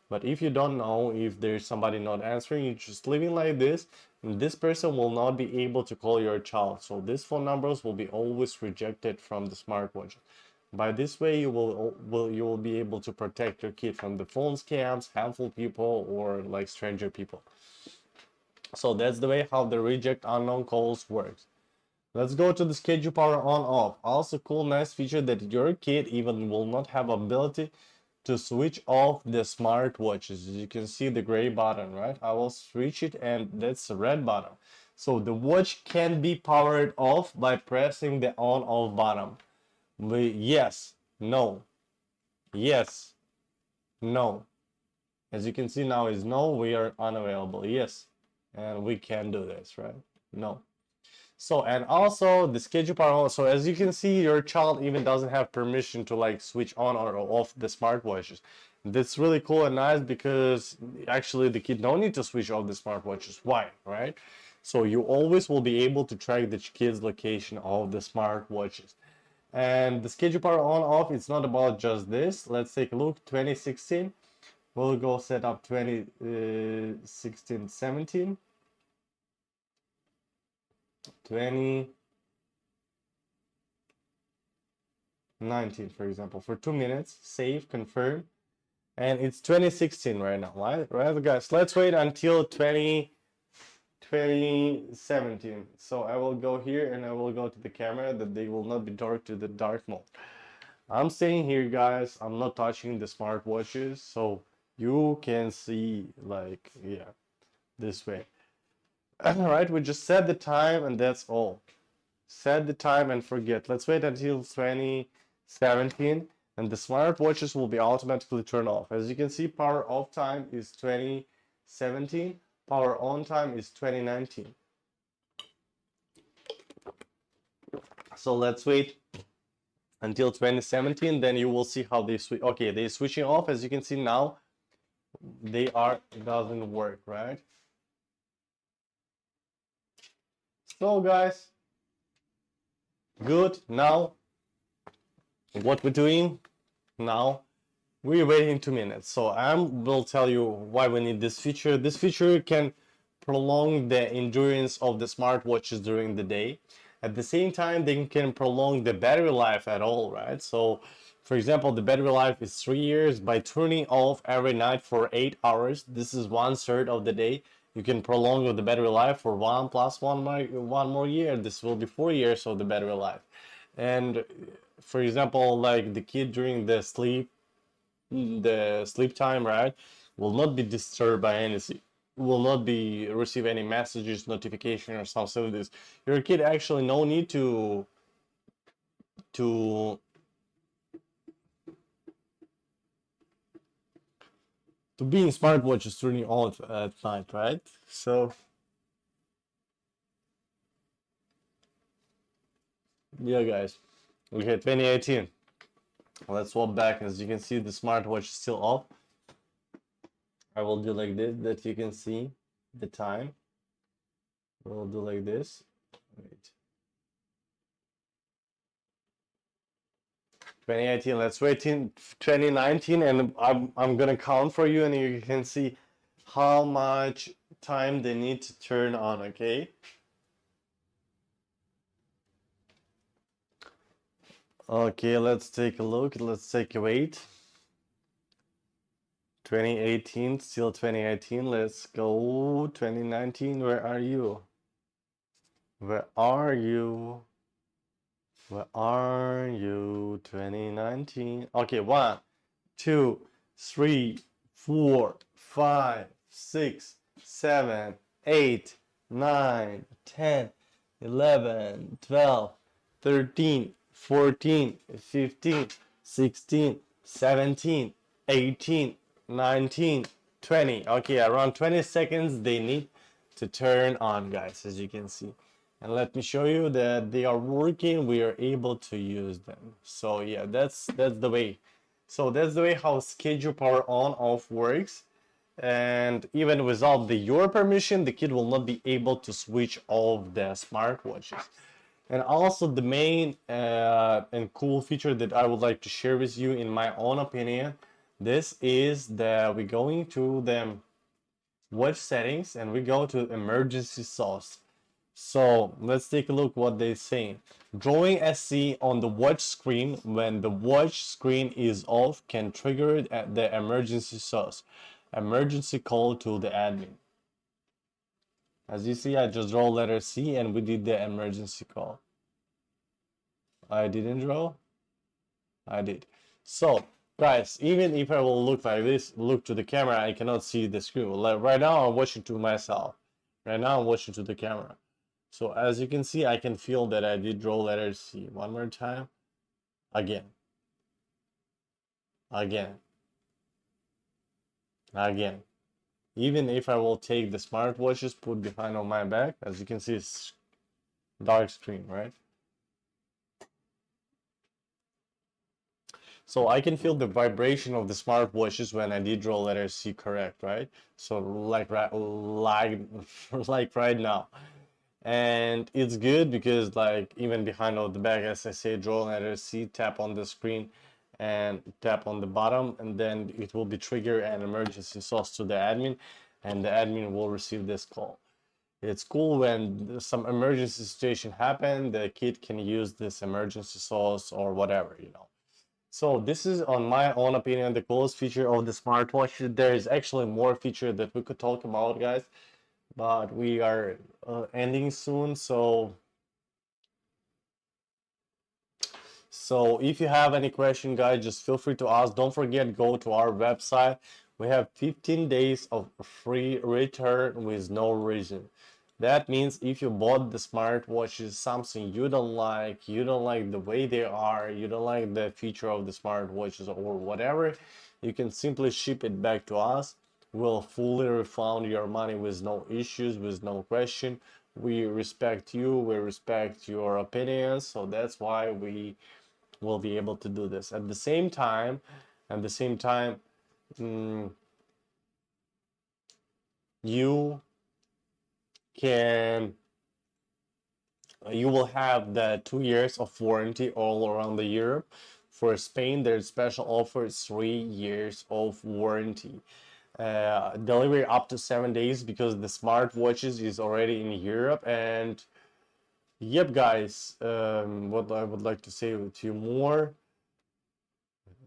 But if you don't know, if there's somebody not answering, you just leave it like this, and this person will not be able to call your child. So these phone numbers will be always rejected from the smartwatch. By this way, you will be able to protect your kid from the phone scams, harmful people, or like stranger people. So that's the way how the reject unknown calls works. Let's go to the schedule power on off. Also cool, nice feature that your kid even will not have ability to switch off the smartwatches. You can see the gray button, right? I will switch it and that's the red button. So the watch can be powered off by pressing the on off button. Yes, no, yes, no. As you can see now is no, we are unavailable. Yes, and we can do this, right? No. So, and also the schedule power. So as you can see, your child even doesn't have permission to like switch on or off the smartwatches. That's really cool and nice because actually the kid don't need to switch off the smartwatches. Why, right? So you always will be able to track the kid's location of the smartwatches. And the schedule power on off, it's not about just this. Let's take a look. 2016. We'll go set up 2016, 17, 2019, for example, for 2 minutes. Save, confirm. And it's 2016 right now, right? Right, guys? Let's wait until 2017. So I will go here and I will go to the camera that they will not be dark to the dark mode. I'm staying here, guys. I'm not touching the smartwatches, so you can see like, yeah, this way. All right, we just set the time and that's all. Set the time and forget. Let's wait until 2017 and the smartwatches will be automatically turned off. As you can see, power off time is 2017, power on time is 2019. So let's wait until 2017, then you will see how they switch. Okay, they're switching off. As you can see now, it doesn't work, right? So guys, good. Now what we're doing now, we're waiting 2 minutes. So I will tell you why we need this feature. This feature can prolong the endurance of the smartwatches during the day. At the same time, they can prolong the battery life at all, right? So for example, the battery life is 3 years. By turning off every night for 8 hours, this is 1/3 of the day. You can prolong the battery life for one more year. This will be 4 years of the battery life. And for example, like the kid during the sleep time, right, will not be disturbed by anything, will not be receive any messages, notification or something like this. Your kid actually no need to to be in smartwatches turning on at night, right? So yeah, guys, okay, 2018. Let's swap back. As you can see, the smartwatch is still off. I will do like this, that you can see the time. We'll do like this. Wait. 2018. Let's wait in 2019, and I'm gonna count for you, and you can see how much time they need to turn on. Okay. Okay. Let's take a look. Let's take a wait. 2018, still 2018. Let's go 2019. Where are you? Where are you? Where are you? 2019. Okay, 1, 2, 3, 4, 5, 6, 7, 8, 9, 10, 11, 12, 13, 14, 15, 16, 17, 18, 19, 20. Okay, around 20 seconds they need to turn on, guys, as you can see. And let me show you that they are working. We are able to use them. So yeah, that's the way. So that's the way how schedule power on off works. And even without your permission, the kid will not be able to switch off the smartwatches. And also the main and cool feature that I would like to share with you, in my own opinion, this is that we going to the watch settings and we go to emergency source. So let's take a look what they say. Drawing SC on the watch screen when the watch screen is off can trigger at the emergency source. Emergency call to the admin. As you see, I just draw letter C and we did the emergency call. I didn't draw? I did. So guys, even if I will look like this, look to the camera, I cannot see the screen. Like right now I'm watching to myself. Right now I'm watching to the camera. So as you can see, I can feel that I did draw letter C. One more time. Again. Again. Again. Even if I will take the smartwatches put behind on my back, as you can see, it's dark screen, right? So I can feel the vibration of the smartwatches when I did draw letter C correct, right? So like like right now. And it's good because like even behind of the back, as I say, draw letter C, tap on the screen and tap on the bottom, and then it will be trigger an emergency source to the admin, and the admin will receive this call. It's cool when some emergency situation happen, the kid can use this emergency source or whatever, you know. So this is, on my own opinion, the coolest feature of the smartwatch. There is actually more feature that we could talk about, guys, but we are ending soon. So if you have any question, guys, just feel free to ask. Don't forget, go to our website. We have 15 days of free return with no reason. That means if you bought the smartwatches, something you don't like the way they are, you don't like the feature of the smartwatches or whatever, you can simply ship it back to us. We'll fully refund your money with no issues, with no question. We respect you, we respect your opinions, so that's why we will be able to do this. At the same time, mm, you can you will have the 2 years of warranty all around the Europe. For Spain, there's special offer, 3 years of warranty. Delivery up to 7 days because the smartwatches is already in Europe. And yep, guys, what I would like to say to you more,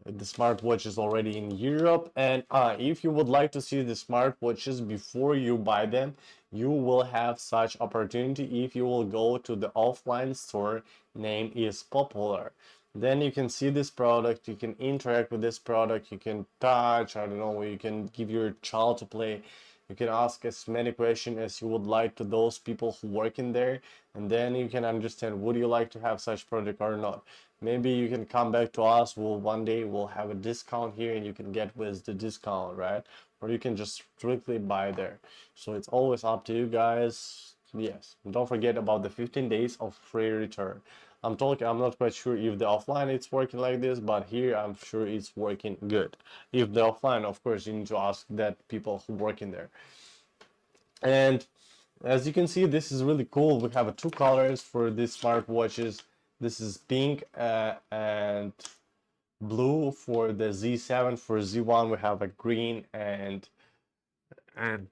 the smartwatch is already in Europe, and if you would like to see the smartwatches before you buy them, you will have such opportunity if you will go to the offline store. Name is Popular. Then you can see this product, you can interact with this product, you can touch, I don't know, you can give your child to play, you can ask as many questions as you would like to those people who work in there, and then you can understand would you like to have such product or not. Maybe you can come back to us, one day we'll have a discount here and you can get with the discount, right? Or you can just strictly buy there. So it's always up to you guys. Yes, don't forget about the 15 days of free return. I'm not quite sure if the offline it's working like this, but here I'm sure it's working good. If the offline, of course, you need to ask that people who work in there. And as you can see, this is really cool. We have two colors for these smartwatches. This is pink and blue for the Z7. For Z1 we have a green and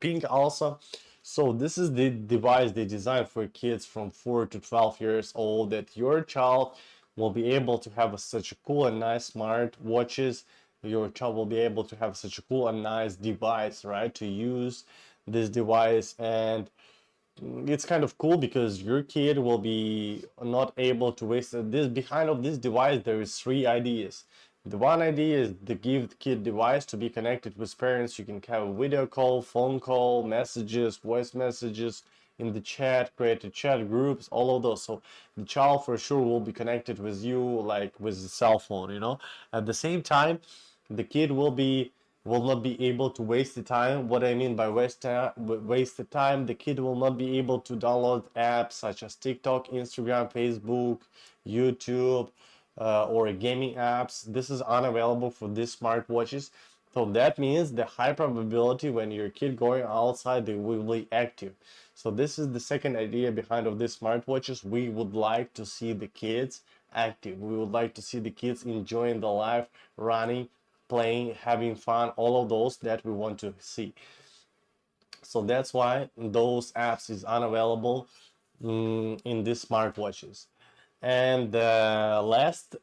pink also. So this is the device they designed for kids from 4 to 12 years old, that your child will be able to have such a cool and nice smart watches. Your child will be able to have such a cool and nice device, right, to use this device. And it's kind of cool because your kid will be not able to waste this. Behind of this device there is 3 ideas. The one idea is to give the kid device to be connected with parents. You can have a video call, phone call, messages, voice messages in the chat, create a chat groups, all of those. So the child for sure will be connected with you like with the cell phone, you know. At the same time, the kid will not be able to waste the time. What I mean by waste the time, the kid will not be able to download apps such as TikTok, Instagram, Facebook, YouTube, or gaming apps. This is unavailable for these smartwatches. So that means the high probability when your kid going outside, they will be active. So this is the second idea behind of these smartwatches. We would like to see the kids active. We would like to see the kids enjoying the life, running, playing, having fun, all of those that we want to see. So that's why those apps is unavailable in these smartwatches. And last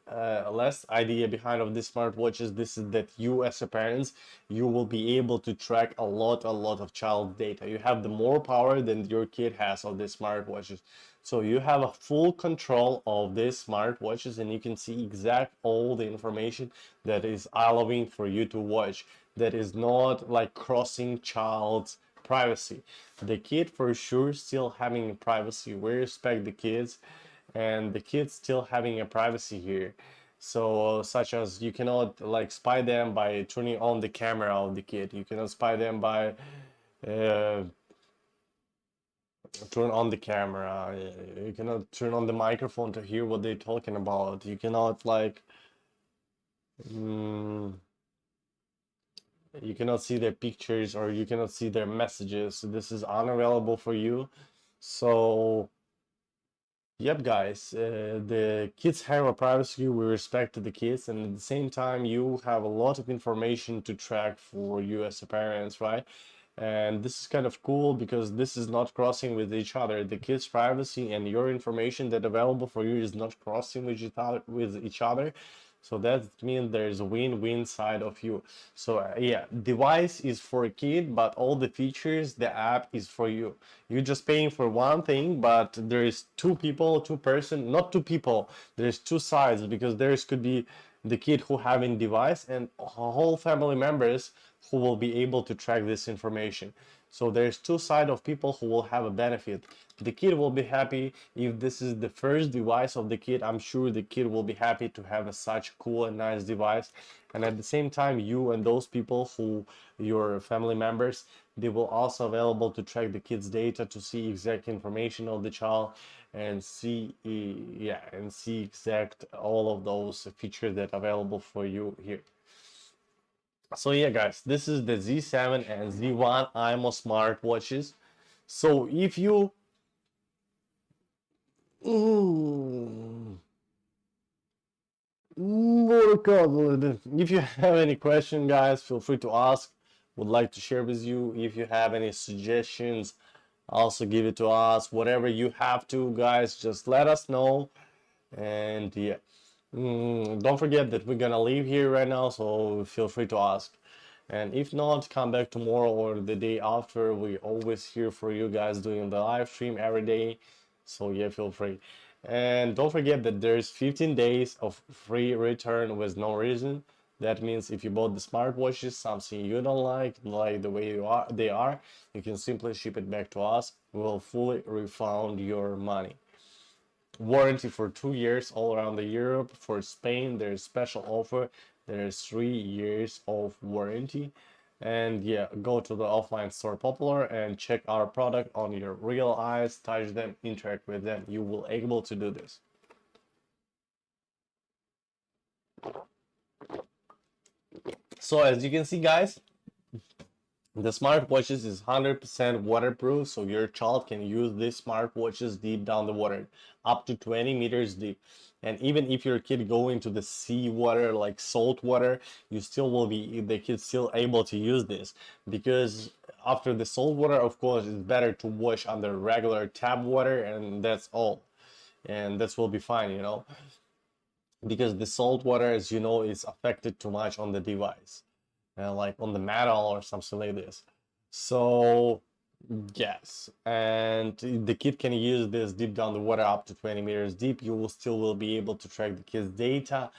idea behind of these smartwatches, this is that you as a parents, you will be able to track a lot of child data. You have the more power than your kid has of these smartwatches. So you have a full control of these smartwatches, and you can see exact all the information that is allowing for you to watch, that is not like crossing child's privacy. The kid for sure still having privacy. We respect the kids, and the kids still having a privacy here. So such as you cannot like spy them by turning on the camera of the kid. You cannot spy them by turn on the camera. You cannot turn on the microphone to hear what they're talking about. You cannot like you cannot see their pictures, or you cannot see their messages. So this is unavailable for you. So yep, guys, the kids have a privacy. We respect the kids, and at the same time, you have a lot of information to track for you as a parents, right? And this is kind of cool because this is not crossing with each other. The kids' privacy and your information that available for you is not crossing with each other. So that means there's a win-win side of you. So yeah, device is for a kid, but all the features, the app is for you. You're just paying for one thing, but there is two people, two person, not two people. There's two sides, because there's could be the kid who having device and whole family members who will be able to track this information. So there's two sides of people who will have a benefit. The kid will be happy if this is the first device of the kid. I'm sure the kid will be happy to have a such cool and nice device. And at the same time, you and those people who your family members, they will also available to track the kids data to see exact information of the child, and see yeah, and see exact all of those features that are available for you here. So yeah, guys, this is the Z7 and Z1 imoo smartwatches. So if you if you have any question, guys, feel free to ask. Would like to share with you. If you have any suggestions, also give it to us. Whatever you have to, guys, just let us know. And yeah, don't forget that we're gonna leave here right now, so feel free to ask. And if not, come back tomorrow or the day after. We always here for you guys doing the live stream every day. So yeah, feel free. And don't forget that there's 15 days of free return with no reason. That means if you bought the smartwatches, something you don't like the way they are, you can simply ship it back to us. We will fully refund your money. Warranty for 2 years all around the Europe. For Spain, there's special offer. There's 3 years of warranty. And yeah, go to the offline store Popular and check our product on your real eyes, touch them, interact with them. You will able to do this. So as you can see, guys, the smartwatches is 100% waterproof, so your child can use these smartwatches deep down the water, up to 20 meters deep. And even if your kid go into the sea water, like salt water, you still will be, the kid still able to use this, because after the salt water, of course, it's better to wash under regular tap water, and that's all. And that will be fine, you know, because the salt water, as you know, is affected too much on the device, like on the metal or something like this. So yes, and the kid can use this deep down the water up to 20 meters deep. You will still will be able to track the kid's data,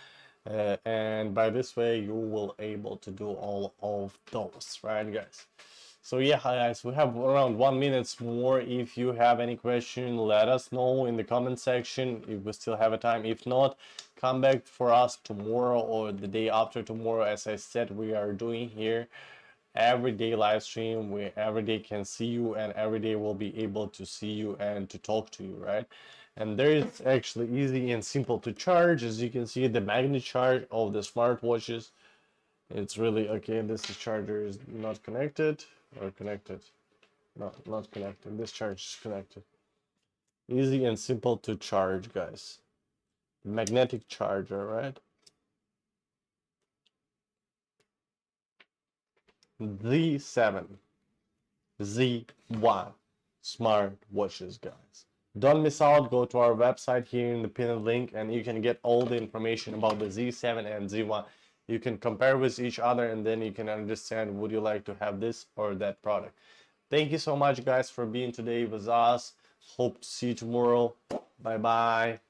And by this way you will able to do all of those, right guys? So yeah guys, we have around 1 minute more. If you have any question, let us know in the comment section if we still have a time. If not, come back for us tomorrow or the day after tomorrow. As I said, we are doing here everyday live stream. We every day can see you, and every day we'll be able to see you and to talk to you, right? And there is actually easy and simple to charge. As you can see, the magnet charge of the smartwatches, it's really okay. This is charger is not connected or connected. No, not connected. This charge is connected. Easy and simple to charge, guys. Magnetic charger, right? Z7, Z1 smart watches, guys. Don't miss out. Go to our website here in the pinned link and you can get all the information about the Z7 and Z1. You can compare with each other and then you can understand would you like to have this or that product. Thank you so much guys for being today with us. Hope to see you tomorrow. Bye bye.